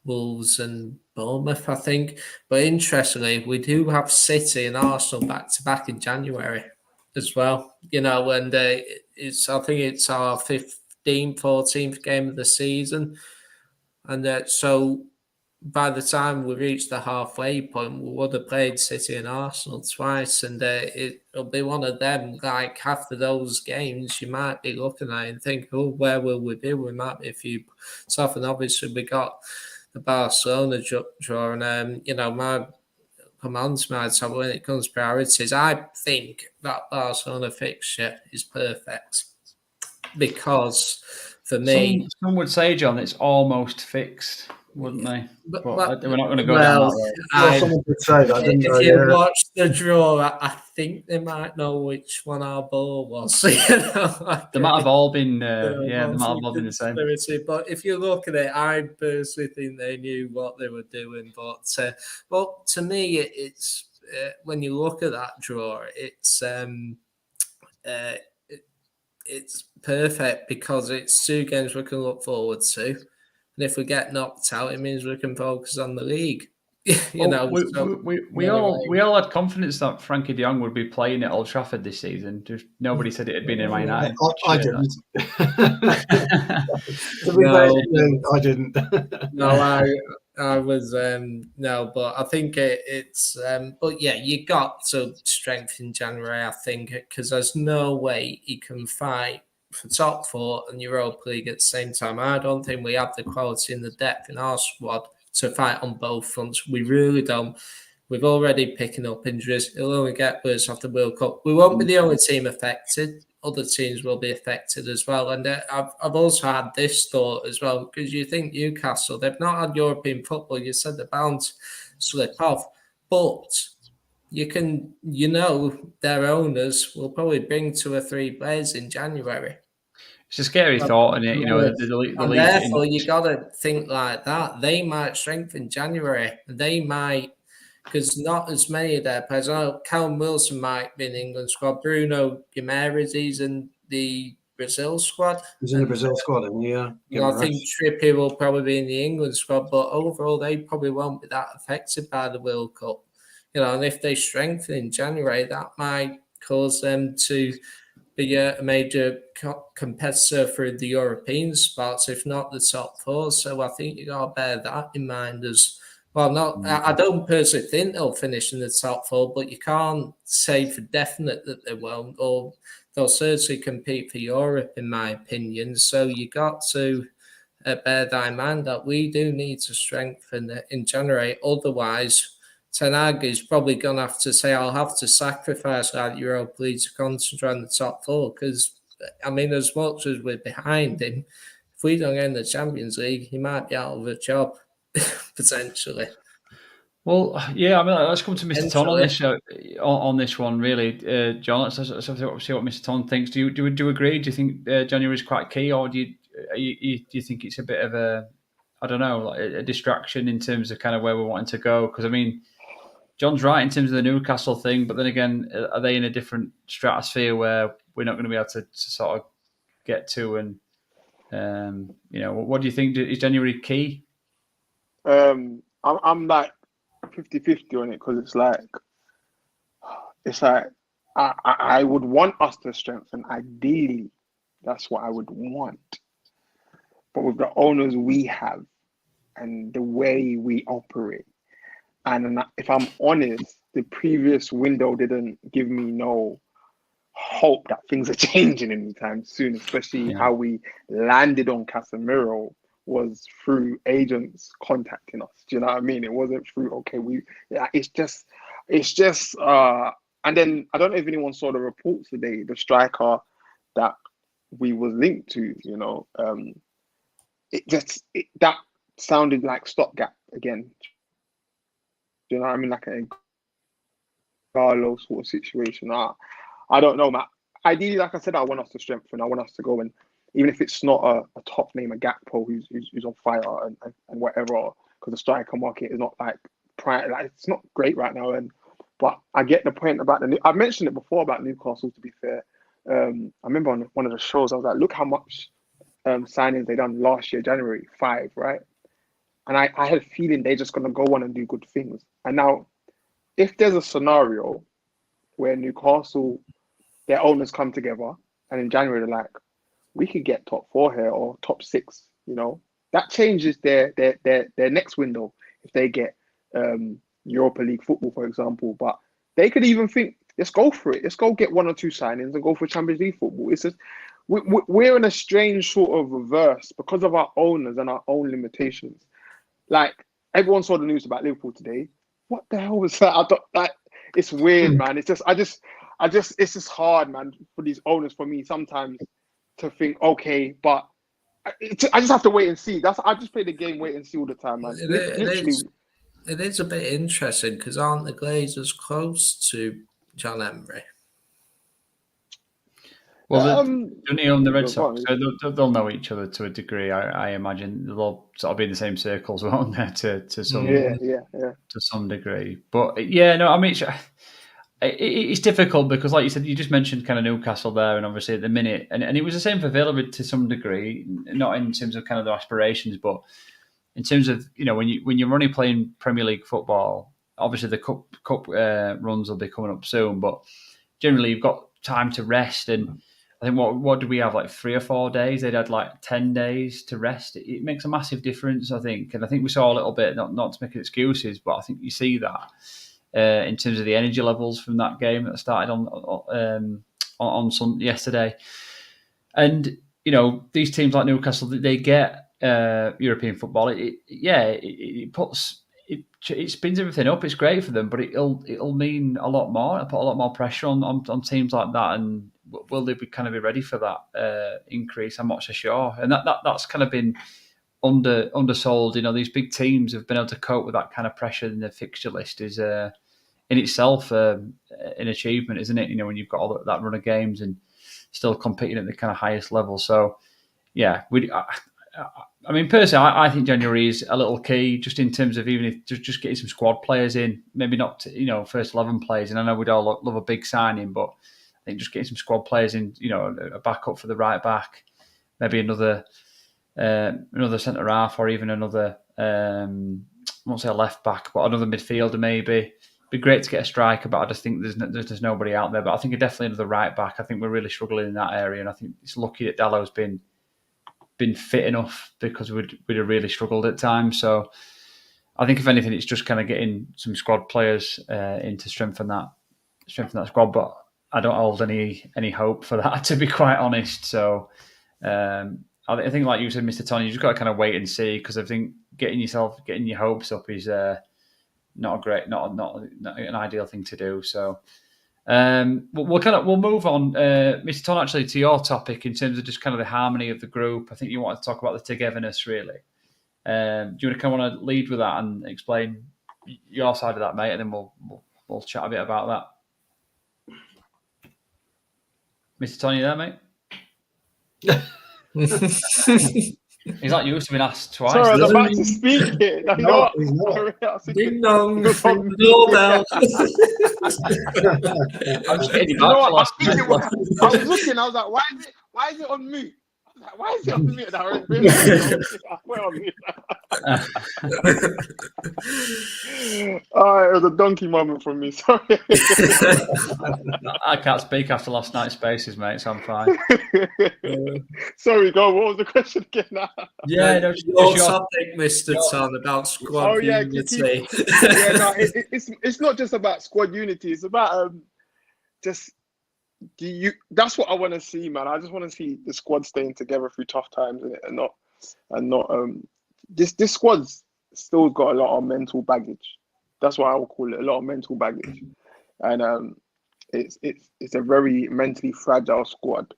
Wolves and Bournemouth, I think. But interestingly, we do have City and Arsenal back-to-back in January as well. And I think it's our 15th, 14th game of the season. And so by the time we reach the halfway point, we would have played City and Arsenal twice, and it'll be one of them. Like, after those games, you might be looking at it and think, oh, where will we be? We might be a few off, and obviously we got the Barcelona draw, and my command to my top when it comes to priorities, I think that Barcelona fixture is perfect, because for me, some would say, John, it's almost fixed, wouldn't they? But we're not going to go down that road. Someone could say that, didn't if you watch the draw, I think they might know which one our ball was. They might have all been, they might have all been the same. But if you look at it, I personally think they knew what they were doing. But to me, it's when you look at that draw, it's perfect, because it's two games we can look forward to. And if we get knocked out, it means we can focus on the league. We all had confidence that Frankie de Jong would be playing at Old Trafford this season. Just nobody said it had been in Man United. I didn't. I didn't. No, I was no, but I think it's but yeah, you got to strengthen January, I think, because there's no way you can fight for top four and Europa League at the same time. I don't think we have the quality and the depth in our squad to fight on both fronts. We really don't. We've already picking up injuries. It'll only get worse after the World Cup. We won't be the only team affected. Other teams will be affected as well. And I've also had this thought as well, because you think Newcastle, they've not had European football. You said they're bound to slip off. But their owners will probably bring 2 or 3 players in January. It's a scary thought, isn't it? The therefore, you got to think like that. They might strengthen January. They might, because not as many of their players. I know Callum Wilson might be in the England squad. Bruno Guimaraes, he's in the Brazil squad. He's in the Brazil squad, yeah. I think Trippier will probably be in the England squad, but overall, they probably won't be that affected by the World Cup. And if they strengthen in January, that might cause them to be a major competitor for the European spots, if not the top 4. So I think you got to bear that in mind as well. I don't personally think they'll finish in the top 4, but you can't say for definite that they won't, or they'll certainly compete for Europe, in my opinion. So you got to bear that in mind, that we do need to strengthen it in January. Otherwise, Ten Hag is probably going to have to say, I'll have to sacrifice that Europa League to concentrate on the top 4, because, as much as we're behind him, if we don't get in the Champions League, he might be out of a job, potentially. Well, yeah, let's come to Mr. Ton on this on this one, really. John, let's see what Mr. Ton thinks. Do you agree? Do you think January is quite key, or do you think it's a bit of a distraction in terms of kind of where we're wanting to go? Because, John's right in terms of the Newcastle thing, but then again, are they in a different stratosphere where we're not going to be able to sort of get to? And what do you think? Is January key? I'm like 50-50 on it, because it's like I would want us to strengthen. Ideally, that's what I would want. But with the owners we have and the way we operate, and if I'm honest, the previous window didn't give me no hope that things are changing anytime soon, especially how we landed on Casemiro was through agents contacting us. Do you know what I mean? It wasn't through, okay, it's just, and then I don't know if anyone saw the reports today, the striker that we was linked to, that sounded like stopgap again. Do you know what I mean? Like a Garlo sort of situation. I don't know, Matt. Ideally, like I said, I want us to strengthen. I want us to go, and even if it's not a top name, a Gakpo who's on fire and whatever, because the striker market is not like it's not great right now. But I get the point about I've mentioned it before about Newcastle. To be fair, I remember on one of the shows I was like, look how much signings they done last year, January 5, right? And I had a feeling they're just gonna go on and do good things. And now, if there's a scenario where Newcastle, their owners come together, and in January they're like, we could get top 4 here or top 6, that changes their next window if they get Europa League football, for example. But they could even think, let's go for it. Let's go get 1 or 2 signings and go for Champions League football. It's just, we're in a strange sort of reverse because of our owners and our own limitations. Like, everyone saw the news about Liverpool today. What the hell was that? It's weird, man. It's just, it's just hard, man, for these owners, for me sometimes to think, okay, but I just have to wait and see. I just play the game, wait and see all the time, man. It is a bit interesting because aren't the Glazers close to John Emery? Well, they own the Red Sox, so they'll know each other to a degree. I imagine they'll sort of be in the same circles, won't they? To some degree. But yeah, no, I mean, it's difficult because, like you said, you just mentioned kind of Newcastle there, and obviously at the minute, and it was the same for Villa to some degree, not in terms of kind of their aspirations, but in terms of when you're only playing Premier League football, obviously the cup runs will be coming up soon, but generally you've got time to rest. And I think what did we have, like 3 or 4 days? They'd had like 10 days to rest. It makes a massive difference, I think, and I think we saw a little bit, not to make excuses, but I think you see that. In terms of the energy levels from that game that started on Sunday yesterday, and these teams like Newcastle, they get European football. It spins everything up. It's great for them, but it'll mean a lot more. It'll put a lot more pressure on teams like that. And will they be ready for that increase? I'm not so sure. And that's kind of been undersold. These big teams have been able to cope with that kind of pressure in the fixture list is in itself an achievement, isn't it? When you've got all that run of games and still competing at the kind of highest level. So yeah, I mean, personally, I think January is a little key, just in terms of even if just getting some squad players in, maybe not first 11 players. And I know we'd all love a big signing, but I think just getting some squad players in, a backup for the right back, maybe another centre half, or even another I won't say a left back, but another midfielder maybe. Be great to get a striker, but I just think there's nobody out there. But I think definitely another right back. I think we're really struggling in that area, and I think it's lucky that Dallow's been fit enough, because we'd have really struggled at times. So I think if anything, it's just kind of getting some squad players in to strengthen that squad. But I don't hold any hope for that, to be quite honest. So I think, like you said, Mr. Tony, you just got to kind of wait and see, because I think getting your hopes up is not an ideal thing to do. So we'll move on, Mr. Ton, actually, to your topic in terms of just kind of the harmony of the group. I think you want to talk about the togetherness, really. Do you want to lead with that and explain your side of that, mate, and then we'll chat a bit about that. Mr. Ton, you there, mate? He's like used to being asked twice. Sorry, I was about to speak it. Ding dong, doorbell. I'm just getting I was looking, I was like, why is it on mute? I was like, why is it on mute? I went on mute. It was a donkey moment from me, sorry. I can't speak after last night's Spaces, mate, so I'm fine. Sorry, go. What was the question again now? Yeah, your topic, Mr. Ton, about squad unity. It's not just about squad unity. It's about that's what I want to see, man. I just want to see the squad staying together through tough times and not and not this squad's still got a lot of mental baggage. That's what I would call it, a lot of mental baggage, and it's a very mentally fragile squad.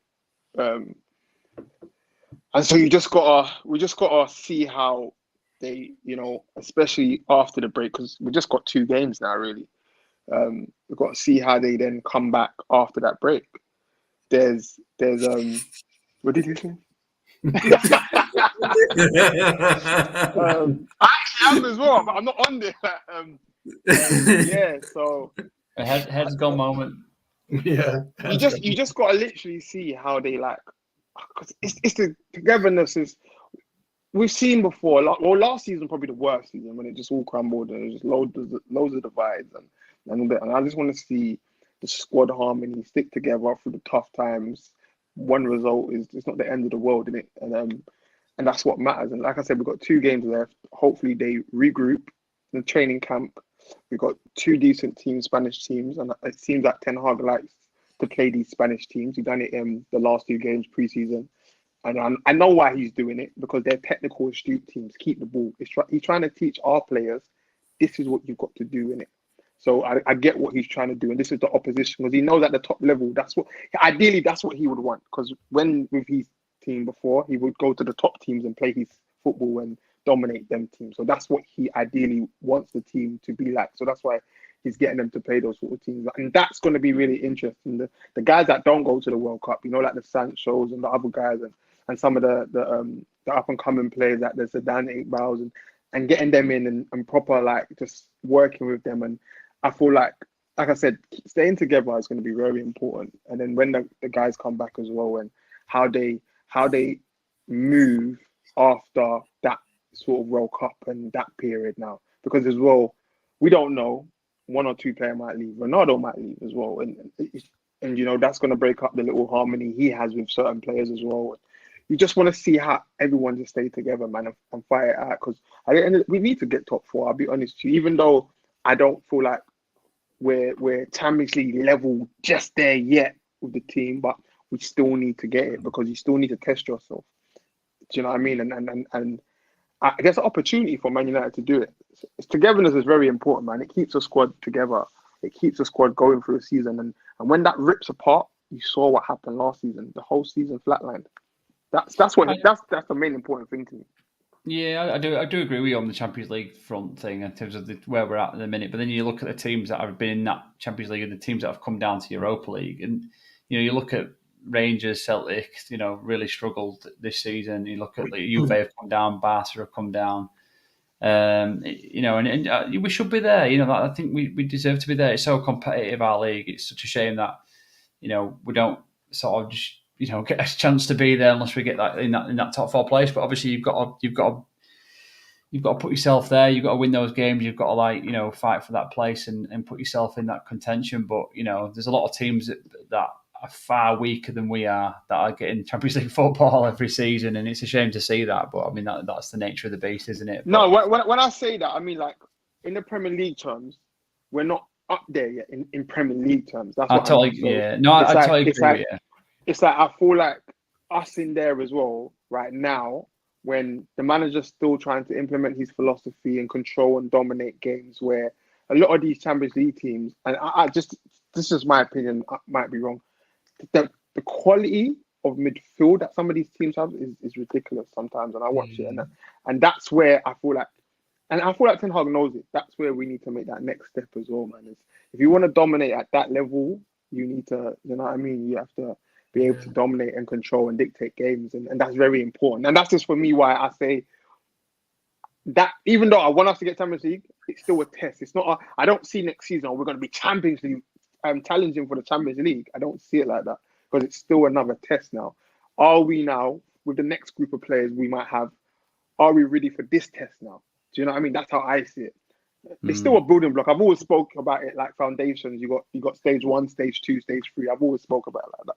And so we just gotta see how they, especially after the break, because we just got 2 games now, really. We've got to see how they then come back after that break. There's what did you say? I actually am as well, but I'm not on there. Yeah, so a head's gone moment. Yeah, you just got to literally see how they because it's the togetherness is we've seen before. Last season probably the worst season when it just all crumbled and it was just loads of divides and I just want to see the squad harmony stick together through the tough times. One result it's not the end of the world, isn't it? And that's what matters. And like I said, we've got 2 games left. Hopefully they regroup in the training camp. We've got 2 decent teams, Spanish teams, and it seems like Ten Hag likes to play these Spanish teams. He's done it in the last 2 games pre-season. And I know why he's doing it, because they're technical, astute teams. Keep the ball. He's trying to teach our players, this is what you've got to do in it. So I get what he's trying to do. And this is the opposition, because he knows at the top level, ideally that's what he would want. Because when with his team before, he would go to the top teams and play his football and dominate them teams. So that's what he ideally wants the team to be like. So that's why he's getting them to play those sort of teams. And that's going to be really interesting. The guys that don't go to the World Cup, like the Sanchos and the other guys and some of the up and coming players like the Zidane 8-Bowls and getting them in and proper just working with them. And I feel like I said, staying together is going to be very important. And then when the guys come back as well, and how they move after that sort of World Cup and that period now, because as well, we don't know, 1 or 2 players might leave. Ronaldo might leave as well, and that's going to break up the little harmony he has with certain players as well. You just want to see how everyone just stay together, man, and fight it out. Because we need to get top 4. I'll be honest with you, even though I don't feel like we're Champions League level just there yet with the team, but we still need to get it, because you still need to test yourself. Do you know what I mean? And I guess an opportunity for Man United to do it. Togetherness is very important, man. It keeps a squad together. It keeps a squad going through a season. And when that rips apart, you saw what happened last season. The whole season flatlined. That's the main important thing to me. Yeah, I do agree with you on the Champions League front thing in terms of where we're at in a minute. But then you look at the teams that have been in that Champions League and the teams that have come down to Europa League, and you look at Rangers, Celtic, really struggled this season. You look at Juve have come down, Barca have come down. And we should be there. I think we deserve to be there. It's so competitive, our league. It's such a shame that we don't sort of just get a chance to be there unless we get that in that top 4 place. But obviously you've got to put yourself there. You've got to win those games. You've got to fight for that place and put yourself in that contention. But there's a lot of teams that are far weaker than we are that are getting Champions League football every season, and it's a shame to see that. But I mean that's the nature of the beast, isn't it? No, when I say that, I mean in the Premier League terms, we're not up there yet in Premier League terms. That's what I totally yeah. No, I totally agree. It's like I feel like us in there as well right now, when the manager's still trying to implement his philosophy and control and dominate games, where a lot of these Champions League teams, and this is my opinion, I might be wrong, the quality of midfield that some of these teams have is ridiculous sometimes, and I watch it, and that's where I feel like Ten Hag knows it. That's where we need to make that next step as well, man. If you want to dominate at that level, you need to, you know what I mean? You have to be able to dominate and control and dictate games, and that's very important. And that's just for me why I say that even though I want us to get Champions League, it's still a test. It's not. I don't see next season we're going to be Champions League, challenging for the Champions League. I don't see it like that, because it's still another test now. Are we now, with the next group of players we might have, are we ready for this test now? Do you know what I mean? That's how I see it. It's still a building block. I've always spoke about it like foundations. You got stage 1, stage 2, stage 3. I've always spoke about it like that.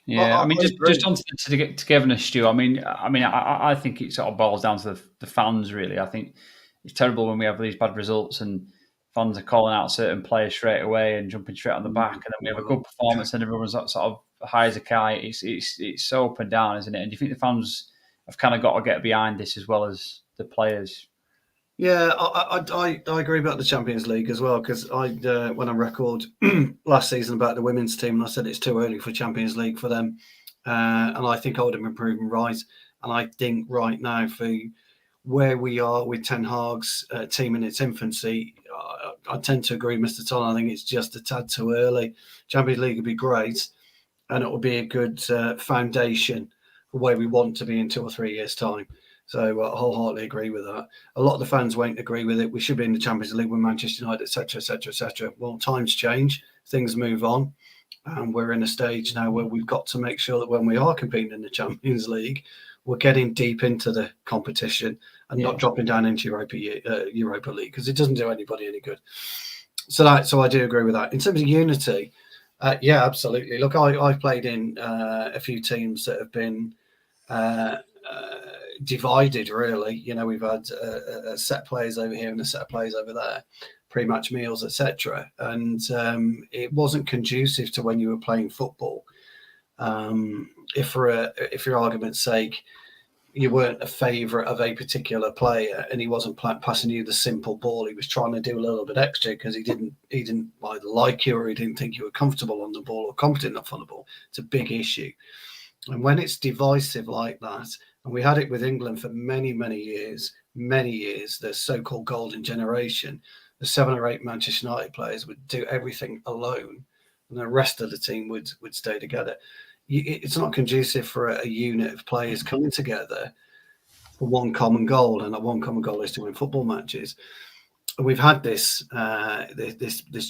Yeah, I mean, just on to get togetherness, Stu. I mean, I think it sort of boils down to the fans, really. I think it's terrible when we have these bad results and fans are calling out certain players straight away and jumping straight on the back, and then we have a good performance and everyone's sort of high as a kite. It's so up and down, isn't it? And do you think the fans have kind of got to get behind this as well as the players. Yeah, I agree about the Champions League as well, because I went on record last season about the women's team, and I said it's too early for Champions League for them, and I think I would have been proven right. And I think right now, for where we are with Ten Hag's team in its infancy, I tend to agree, Mr. Toll. I think it's just a tad too early. Champions League would be great, and it will be a good foundation for where we want to be in 2 or 3 years' time. So I wholeheartedly agree with that. A lot of the fans won't agree with it. We should be in the Champions League with Manchester United, etc., etc., etc. Well, times change, things move on, and we're in a stage now where we've got to make sure that when we are competing in the Champions League, we're getting deep into the competition and not dropping down into Europa League, because it doesn't do anybody any good. So I do agree with that. In terms of unity, yeah, absolutely. Look, I've played in a few teams that have been divided, really. We've had a set players over here and a set of players over there, pre-match meals, etc. And it wasn't conducive to when you were playing football. If for your argument's sake, you weren't a favourite of a particular player and he wasn't passing you the simple ball, he was trying to do a little bit extra because he didn't either like you or he didn't think you were comfortable on the ball or competent enough on the ball. It's a big issue. And when it's divisive like that, and we had it with England for many years, the so-called golden generation, the 7 or 8 Manchester United players would do everything alone and the rest of the team would stay together. It's not conducive for a unit of players coming together for one common goal, and that one common goal is to win football matches. And we've had this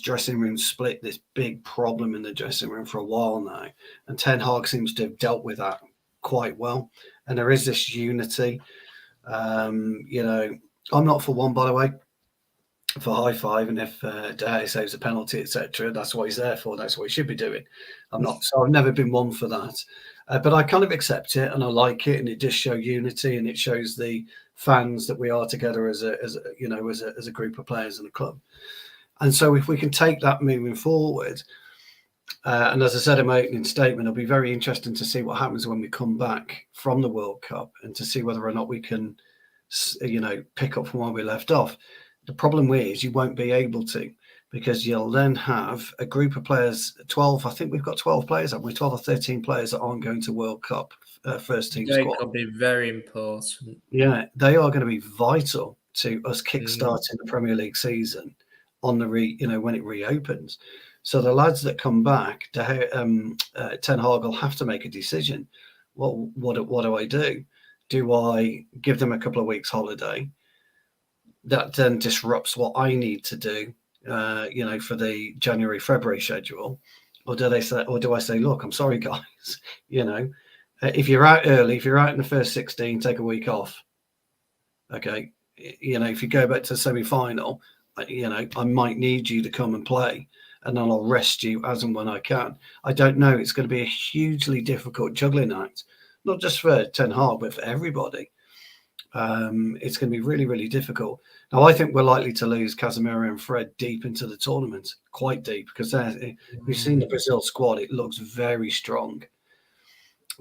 dressing room split, this big problem in the dressing room for a while now, and Ten Hag seems to have dealt with that quite well. And there is this unity. I'm not for one, by the way, for high five, and if De Gea saves a penalty, etc., that's what he's there for. That's what he should be doing. I'm not. So I've never been one for that, but I kind of accept it and I like it, and it does show unity, and it shows the fans that we are together as a group of players in a club. And so if we can take that moving forward, and as I said in my opening statement, it'll be very interesting to see what happens when we come back from the World Cup and to see whether or not we can, pick up from where we left off. The problem is you won't be able to, because you'll then have a group of players, 12, I think we've got 12 players, haven't we? 12 or 13 players that aren't going to World Cup first team squad. They could be very important. Yeah, they are going to be vital to us kickstarting the Premier League season on the when it reopens. So the lads that come back, Ten Hag will have to make a decision. What do I do? Do I give them a couple of weeks holiday? That then disrupts what I need to do, for the January, February schedule, or do I say, look, I'm sorry, guys, if you're out early, if you're out in the first 16, take a week off. Okay, if you go back to the semi-final, I might need you to come and play, and then I'll rest you as and when I can. I don't know. It's going to be a hugely difficult juggling act, not just for Ten Hag, but for everybody. It's going to be really, really difficult. Now, I think we're likely to lose Casemiro and Fred deep into the tournament, quite deep, because we've seen the Brazil squad. It looks very strong.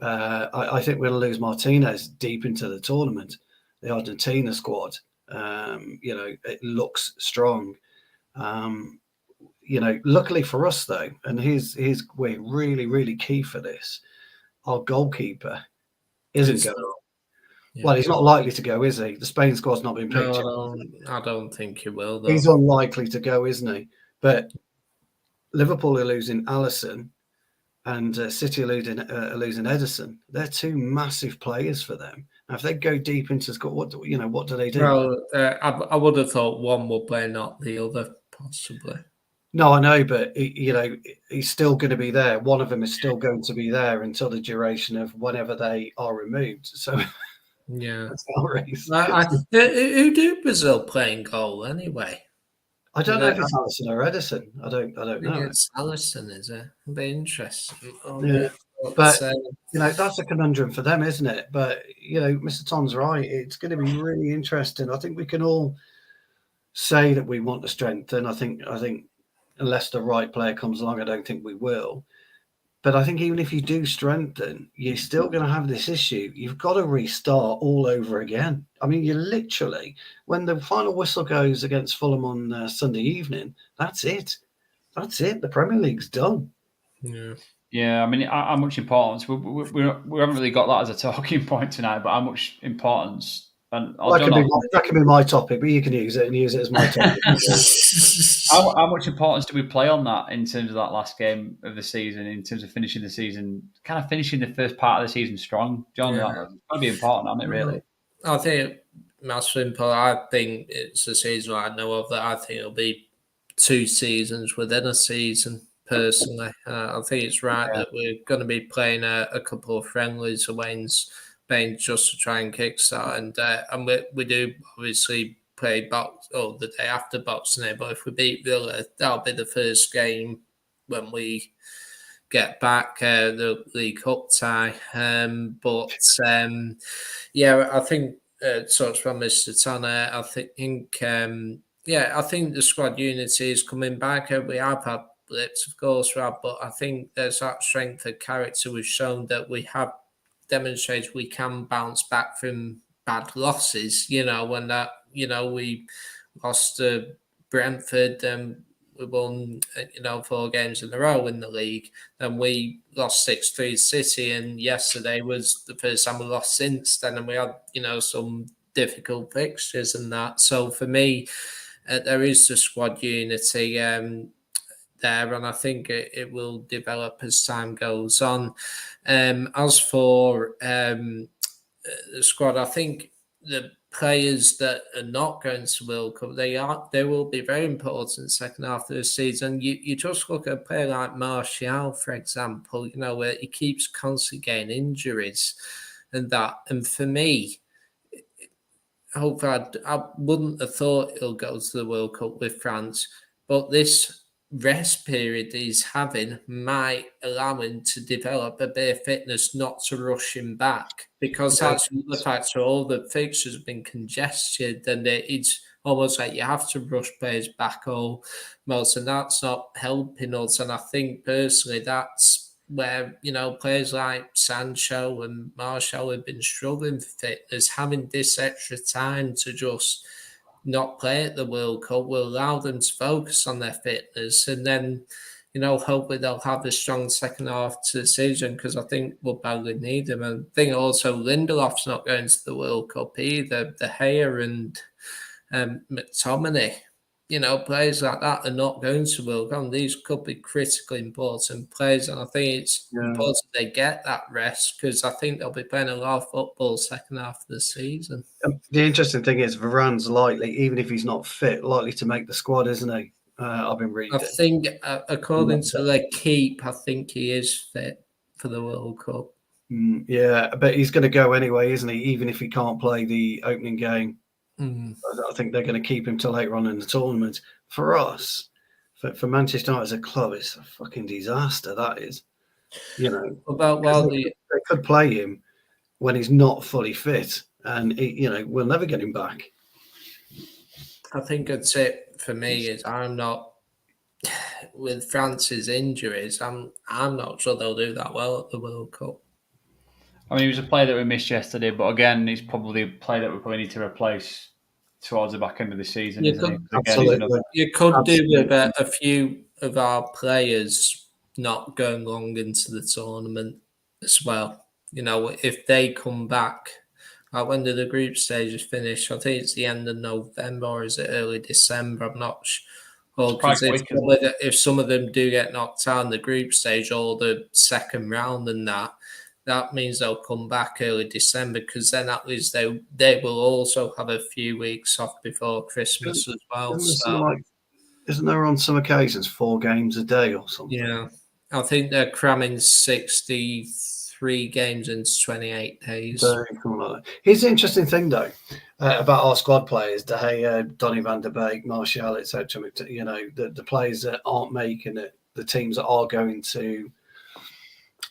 I think we're going to lose Martinez deep into the tournament. The Argentina squad, it looks strong. Luckily for us, though, and here's we're really, really key for this, our goalkeeper isn't going on. Yeah. Well, he's not likely to go, is he? The Spain squad's not been picked. No, I don't think he will, though. He's unlikely to go, isn't he? But Liverpool are losing Alisson, and City are losing Ederson. They're 2 massive players for them. Now, if they go deep into squad, what do they do? Well, I would have thought one will play, not the other, possibly. No, I know, but he's still going to be there. One of them is still going to be there until the duration of whenever they are removed. So. Yeah. Who do Brazil play in goal anyway? I don't know if it's Alisson or Ederson. I don't know. It's Alisson, is it? It'll be interesting. Yeah. But that's a conundrum for them, isn't it? But Mr. Tom's right. It's going to be really interesting. I think we can all say that we want to strengthen. I think unless the right player comes along, I don't think we will. But I think even if you do strengthen, you're still going to have this issue. You've got to restart all over again. I mean, you literally, when the final whistle goes against Fulham on Sunday evening, that's it. That's it. The Premier League's done. Yeah. I mean, how much importance? We haven't really got that as a talking point tonight, but how much importance? And that can be my topic, but you can use it as my topic. How much importance do we play on that in terms of that last game of the season, in terms of finishing the season, kind of finishing the first part of the season strong? John, that's got to be important, isn't it, really? I think massively important. I think it's a season I know of that I think it'll be 2 seasons within a season, personally. I think it's right that we're going to be playing a couple of friendlies away in Spain just to try and kickstart. And we do obviously play the day after Boxing Day, but if we beat Villa, that'll be the first game when we get back, the League Cup tie. I think touched from Mr. Tanner, I think the squad unity is coming back. We have had blips, of course, Rob, but I think there's that strength of character we've shown that we have demonstrated we can bounce back from bad losses. When we lost to Brentford, we won 4 games in a row in the league. Then we lost 6-3 to City, and yesterday was the first time we lost since then, and we had some difficult fixtures and that. So for me, there is the squad unity there, and I think it will develop as time goes on. As for the squad, I think the players that are not going to World Cup, they will be very important second half of the season. You just look at a player like Martial, for example, where he keeps constantly getting injuries and that. And for me, hopefully I wouldn't have thought he'll go to the World Cup with France, but this rest period he's having might allow him to develop a bit of fitness, not to rush him back, because that's the fact that all the fixtures have been congested, and it's almost like you have to rush players back almost, and that's not helping us. And I think personally that's where players like Sancho and Martial have been struggling for fitness. Having this extra time to just not play at the World Cup will allow them to focus on their fitness, and then hopefully they'll have a strong second half to the season, because I think we'll badly need them. And I think also Lindelof's not going to the World Cup either. De Gea and McTominay, players like that are not going to World Cup. These could be critically important players, and I think it's important they get that rest, because I think they'll be playing a lot of football second half of the season. The interesting thing is Varane's likely, even if he's not fit, likely to make the squad, isn't he? I've been reading. I think, according to the Keep, I think he is fit for the World Cup. But he's going to go anyway, isn't he? Even if he can't play the opening game. I think they're going to keep him till later on in the tournament. For us, for Manchester United as a club, it's a fucking disaster, that is. They could play him when he's not fully fit, and we'll never get him back. I think that's it for me. Is I'm not with France's injuries. I'm not sure they'll do that well at the World Cup. I mean, he was a player that we missed yesterday, but again, he's probably a player that we probably need to replace towards the back end of the season. You could do with a few of our players not going long into the tournament as well. If they come back, when do the group stages finish? I think it's the end of November, or is it early December? I'm not sure. Because if some of them do get knocked out in the group stage or the second round and that means they'll come back early December, because then at least they will also have a few weeks off before Christmas as well. Isn't there on some occasions 4 games a day or something? Yeah, I think they're cramming 63 games into 28 days. Here's the interesting thing, though, about our squad players: De Gea, Donny van der Beek, Martial, etc. The players that aren't making it, the teams that are going to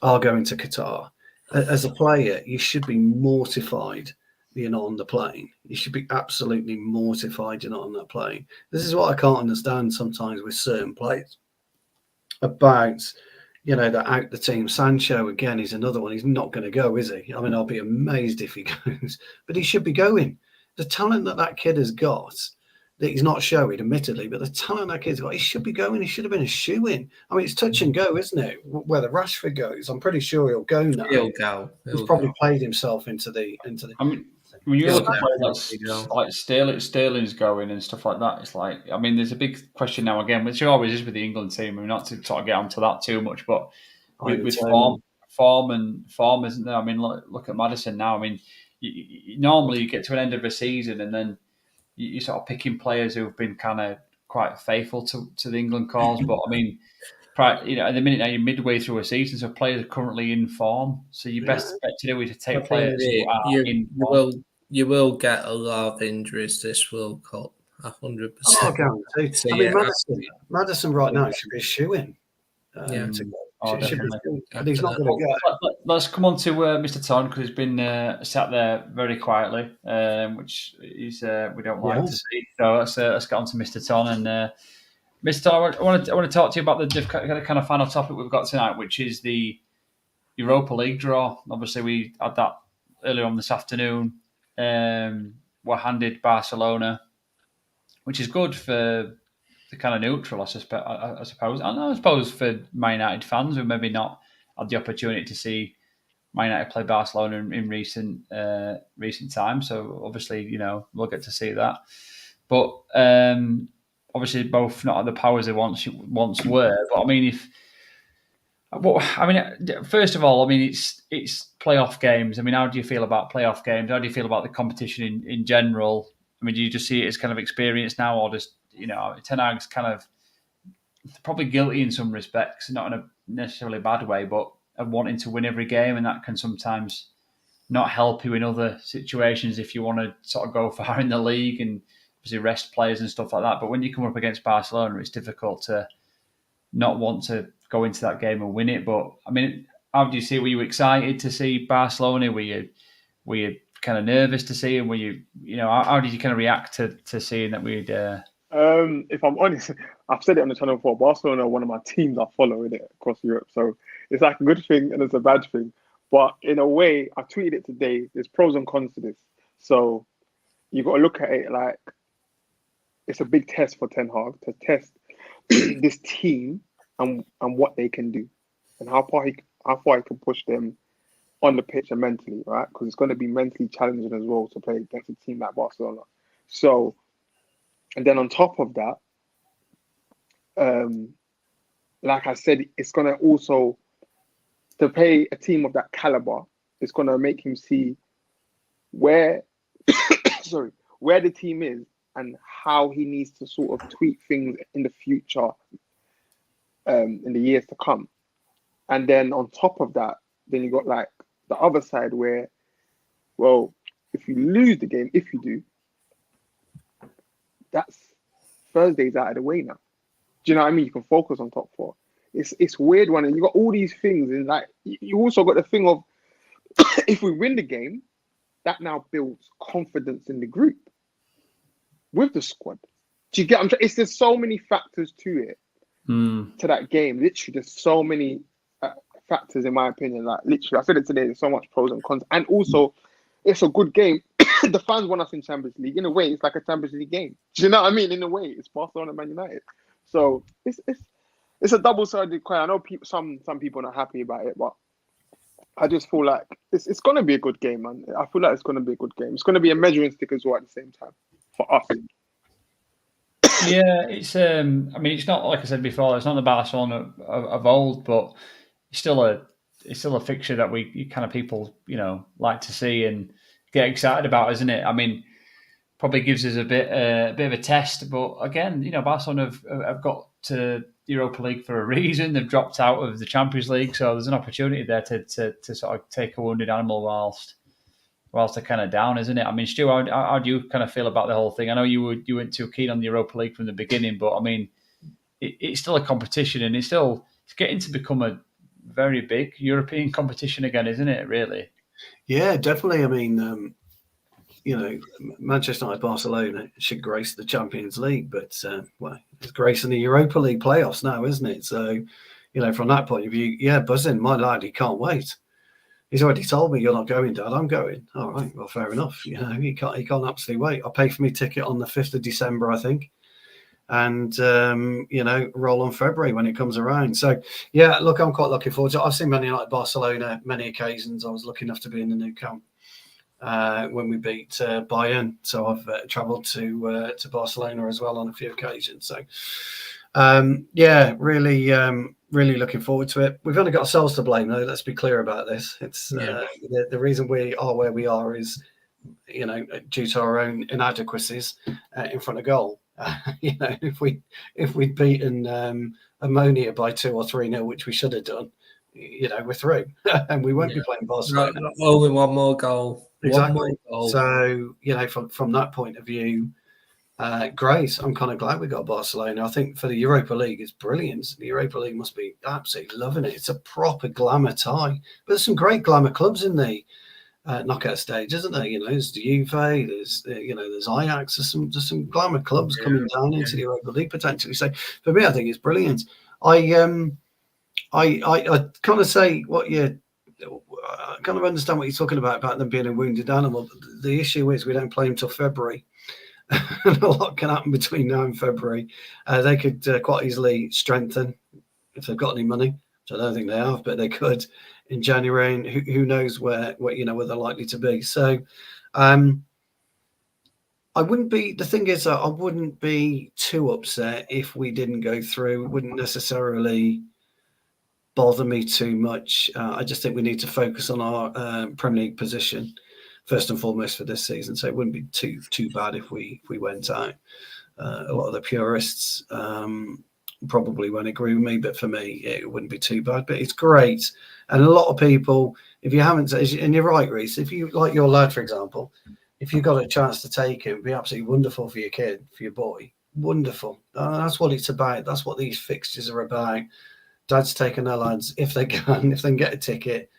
Qatar. As a player, you should be mortified you're not on the plane. You should be absolutely mortified you're not on that plane. This is what I can't understand sometimes with certain players about, that out the team. Sancho, again, is another one. He's not going to go, is he? I mean, I'll be amazed if he goes, but he should be going. The talent that kid has got, that he's not showing, admittedly, but the talent that kid's got, he should be going. He should have been a shoe-in. I mean, it's touch and go, isn't it? Whether Rashford goes, I'm pretty sure he'll go now. He'll go. He's probably played himself into the. I mean, when you look at players like Sterling's going and stuff like that, it's like, I mean, there's a big question now again, which always is with the England team. I mean, not to sort of get onto that too much, but with form, isn't there? I mean, look at Maddison now. I mean, normally you get to an end of a season and then you're sort of picking players who've been kind of quite faithful to the England cause. But I mean, at the minute now you're midway through a season, so players are currently in form. So your best bet to do is to take players who are in form. You will get a lot of injuries this World Cup, 100%. Oh, guaranteed. So, I mean, Maddison right now should be a shoe-in. But he's not going to go. Let's come on to Mr. Ton, because he's been sat there very quietly, which is we don't like to see. So let's get on to Mr. Ton. And Mr. Ton, I want to talk to you about the kind of final topic we've got tonight, which is the Europa League draw. Obviously, we had that earlier on this afternoon. We're handed Barcelona, which is good for the kind of neutral, I suppose. And I suppose for Man United fans who maybe not had the opportunity to see Man United play Barcelona in recent times. So obviously, we'll get to see that. But obviously, both not at the powers they once were. But I mean, first of all, I mean, it's playoff games. I mean, how do you feel about playoff games? How do you feel about the competition in general? I mean, do you just see it as kind of experience now, or just, Ten Hag's kind of probably guilty in some respects, not in a necessarily bad way, but of wanting to win every game, and that can sometimes not help you in other situations if you want to sort of go far in the league and obviously rest players and stuff like that. But when you come up against Barcelona, it's difficult to not want to go into that game and win it. But I mean, how do you see it? Were you excited to see Barcelona? Were you kind of nervous to see? And were you, how did you kind of react to seeing that we'd? If I'm honest, I've said it on the channel before. Barcelona are one of my teams I follow in it across Europe, so it's like a good thing and it's a bad thing. But in a way, I tweeted it today. There's pros and cons to this. So you've got to look at it like it's a big test for Ten Hag to test this team and what they can do and how far he can push them on the pitch and mentally, right? Because it's going to be mentally challenging as well to play against a team like Barcelona. So, and then on top of that, like I said, it's going to also, to play a team of that caliber, it's going to make him see where the team is and how he needs to sort of tweak things in the future, in the years to come. And then on top of that, then you got like the other side where, well, if you lose the game, if you do, that's Thursday's out of the way now. Do you know what I mean? You can focus on top four. It's weird one, and you got all these things, and like you also got the thing of if we win the game, that now builds confidence in the group with the squad. Do you get? It's there's so many factors to it, to that game. Literally, there's so many factors in my opinion. Like literally, I said it today. There's so much pros and cons, and also it's a good game. The fans want us in Champions League. In a way, it's like a Champions League game. Do you know what I mean? In a way, it's Barcelona, Man United. So it's a double-sided coin. I know some people are not happy about it, but I just feel like it's going to be a good game, man. I feel like it's going to be a good game. It's going to be a measuring stick as well at the same time for us. Yeah, it's. I mean, it's not like I said before. It's not the Barcelona of old, but it's still a fixture that we kind of people like to see and get excited about, isn't it? I mean, probably gives us a bit of a test, but again, Barcelona have got to Europa League for a reason. They've dropped out of the Champions League, so there's an opportunity there to sort of take a wounded animal whilst they're kind of down, isn't it? I mean, Stu, how do you kind of feel about the whole thing? I know you weren't too keen on the Europa League from the beginning, but I mean, it's still a competition, and it's getting to become a very big European competition again, isn't it? Really? Yeah, definitely. I mean, Manchester United, Barcelona should grace the Champions League, but it's gracing the Europa League playoffs now, isn't it? So, from that point of view, yeah, buzzing. My lad, he can't wait. He's already told me, you're not going, Dad. I'm going. All right, well, fair enough. He can't absolutely wait. I paid for my ticket on the 5th of December, I think. And, roll on February when it comes around. So, yeah, look, I'm quite looking forward to it. I've seen Man United Barcelona many occasions. I was lucky enough to be in the new camp when we beat Bayern. So I've travelled to Barcelona as well on a few occasions. So, really looking forward to it. We've only got ourselves to blame, though. Let's be clear about this. It's the reason we are where we are is, due to our own inadequacies in front of goal. If we'd beaten Ammonia by 2 or 3-0, which we should have done, we're through, and we won't be playing Barcelona. Only one more goal. Exactly. One more goal. So from that point of view, great. I'm kind of glad we got Barcelona. I think for the Europa League, it's brilliant. The Europa League must be absolutely loving it. It's a proper glamour tie. But there's some great glamour clubs in the knockout stage, isn't there? There's the Juve, there's Ajax, there's some glamour clubs coming down into the Europa League potentially. So for me, I think it's brilliant. I kind of say what you. I kind of understand what you're talking about them being a wounded animal. The issue is we don't play until February. And a lot can happen between now and February. They could quite easily strengthen if they've got any money, which I don't think they have, but they could in January, and who knows where they're likely to be. So I wouldn't be. The thing is, I wouldn't be too upset if we didn't go through. It wouldn't necessarily bother me too much. I just think we need to focus on our Premier League position first and foremost for this season. So it wouldn't be too bad if we went out. A lot of the purists probably won't agree with me, but for me, it wouldn't be too bad. But it's great. And a lot of people, if you haven't, and you're right, Reece, if you like your lad, for example, if you got a chance to take him, it'd be absolutely wonderful for your kid, for your boy. Wonderful. That's what it's about. That's what these fixtures are about. Dad's taking their lads, if they can get a ticket,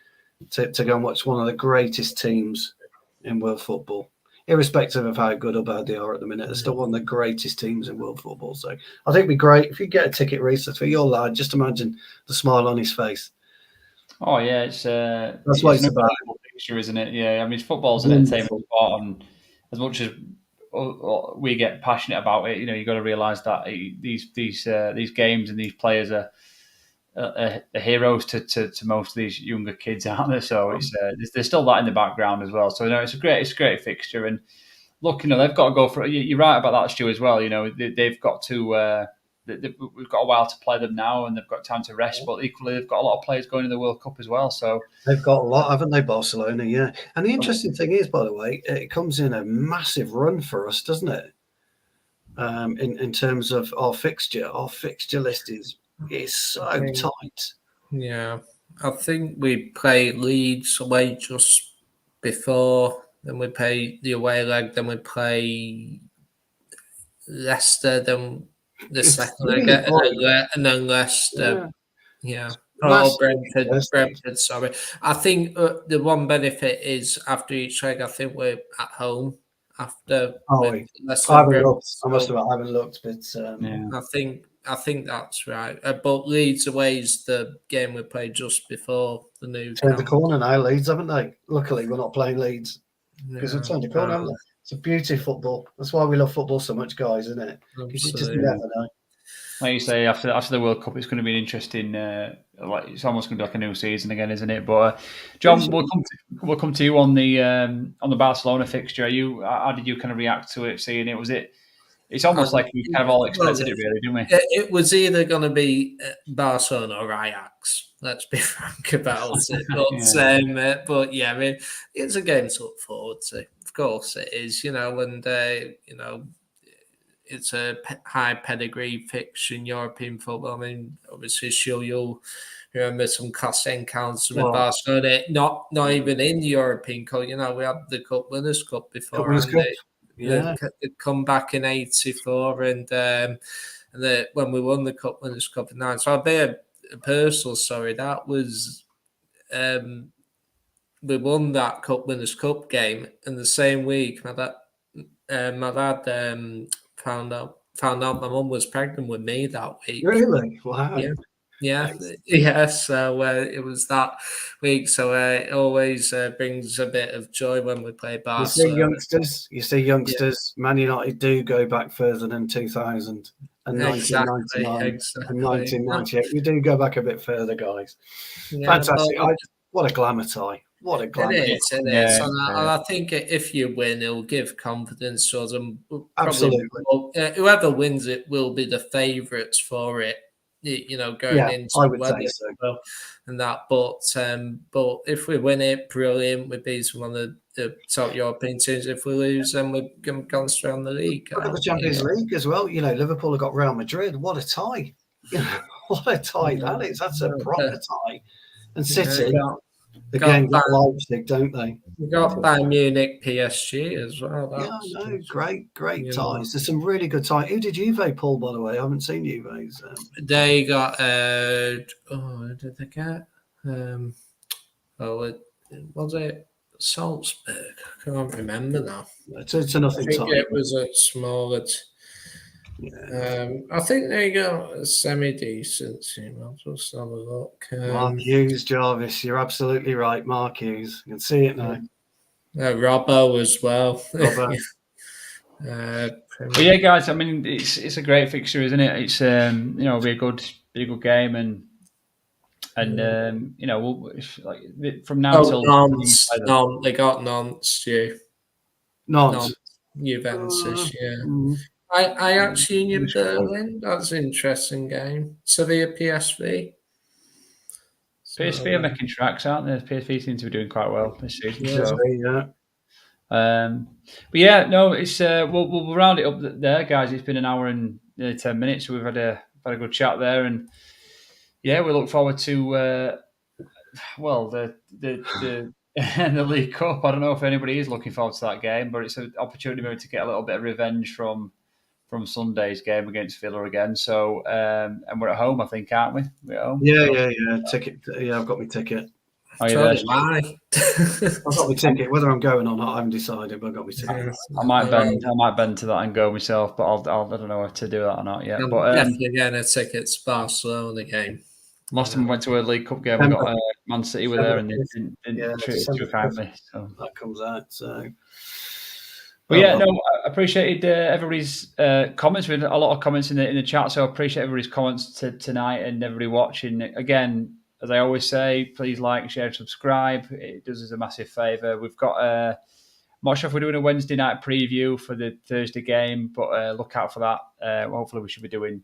to go and watch one of the greatest teams in world football, irrespective of how good or bad they are at the minute. They're still one of the greatest teams in world football. So I think it'd be great if you get a ticket, Reece, for your lad. Just imagine the smile on his face. Oh yeah, that's what it's about, picture, isn't it? Yeah, I mean, football's an entertainment sport, and as much as we get passionate about it, you've got to realise that these games and these players are heroes to most of these younger kids, aren't they? So there's still that in the background as well. So it's a great fixture, and look, they've got to go for it. You're right about that, Stu, as well. They've got to. We've got a while to play them now, and they've got time to rest. But equally, they've got a lot of players going to the World Cup as well. So they've got a lot, haven't they, Barcelona? Yeah. And the interesting thing is, by the way, it comes in a massive run for us, doesn't it? In terms of our fixture list is so tight. Yeah, I think we play Leeds away just before, then we play the away leg, then we play Leicester, then the second leg, and then Leicester. Yeah. Oh, Brentford, sorry. I think the one benefit is after each leg, I think we're at home after. I haven't looked, but I think that's right. But Leeds away is the game we played just before the new. Turned the corner now, Leeds, haven't they? Luckily, we're not playing Leeds because we've turned the corner, haven't they? It's a beauty of football. That's why we love football so much, guys, isn't it? Because you just never know. Like you say, after the World Cup, it's going to be an interesting. It's almost going to be like a new season again, isn't it? But John, we'll come to you on the Barcelona fixture. How did you kind of react to it? Seeing it, was it? It's almost like we kind of all expected it, really, didn't we? It was either going to be Barcelona or Ajax. Let's be frank about it. But yeah, I mean, it's a game to look forward to. Of course, it is. And it's a high pedigree fixture in European football. I mean, obviously, sure you'll remember some class encounters with Barcelona. Not even in the European Cup. We had the Cup Winners' Cup before. They come back in '84, and when we won the Cup Winners' Cup in '9. So I'll be a personal story. That was we won that Cup Winners' Cup game, and the same week my dad found out my mum was pregnant with me that week. Really? Wow. Yeah. Yeah. So it was that week. So it always brings a bit of joy when we play Barcelona. You see youngsters. Man United do go back further than 2000 and 1999 and 1998. We do go back a bit further, guys. Fantastic! What a glamour tie! What a glamour! It is. And I think if you win, it'll give confidence to them. Absolutely. Whoever wins it will be the favourites for it. Going into I would say so. And that, but if we win it, brilliant. We beat one of the top European teams. If we lose, then we're going to straight on the league. Look at the Champions League as well. Liverpool have got Real Madrid. What a tie! What a tie that is. That's a proper tie. And City, again, got Leipzig, don't they? We got Bayern Munich, PSG as well. Great ties. There's some really good ties. Who did Juve pull, by the way? I haven't seen Juve's. They got. Who did they get? Was it Salzburg? I can't remember now. It's a nothing tie. It was a smaller. I think they got a semi-decent team. I'll just have a look. Mark Hughes, Jarvis, you're absolutely right. Mark Hughes, you can see it now. Robbo as well. Robbo. But yeah, guys. I mean, it's a great fixture, isn't it? It's it'll be a good game, and from now till Nantes. They got Nantes, Nantes. Juventus, I actually knew Berlin. That's an interesting game. Sevilla, PSV. PSV are making tracks, aren't they? PSV seem to be doing quite well this season. But yeah, no, it's we'll round it up there, guys. It's been an hour and 10 minutes, so we've had a good chat there, and yeah, we look forward to the League Cup. I don't know if anybody is looking forward to that game, but it's an opportunity maybe to get a little bit of revenge from Sunday's game against Villa again. So, and we're at home, I think, aren't we? We're at home. Yeah. Ticket. Yeah, I've got my ticket. I've got my ticket. Whether I'm going or not, I haven't decided, but I've got my ticket. I might bend to that and go myself, but I don't know if to do that or not yet. I'm definitely getting a ticket to Barcelona game. Last time we went to a League Cup game, we got Man City were there and they didn't treat us too kindly. So that comes out. So. But yeah, no, I appreciated everybody's comments. We had a lot of comments in the chat, so I appreciate everybody's comments tonight and everybody watching. Again, as I always say, please like, share, subscribe. It does us a massive favour. We've got, I'm not sure if we're doing a Wednesday night preview for the Thursday game, but look out for that. Hopefully we should be doing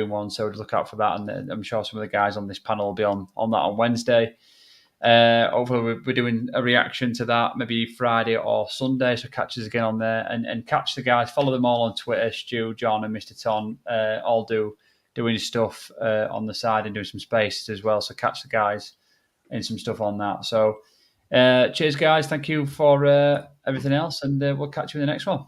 one, so look out for that. And I'm sure some of the guys on this panel will be on that on Wednesday. Hopefully we're doing a reaction to that maybe Friday or Sunday, so catch us again on there and catch the guys, follow them all on Twitter. Stu, John and Mr. Ton all doing stuff on the side and doing some spaces as well, so catch the guys in some stuff on that. So cheers guys, thank you for everything else, and we'll catch you in the next one.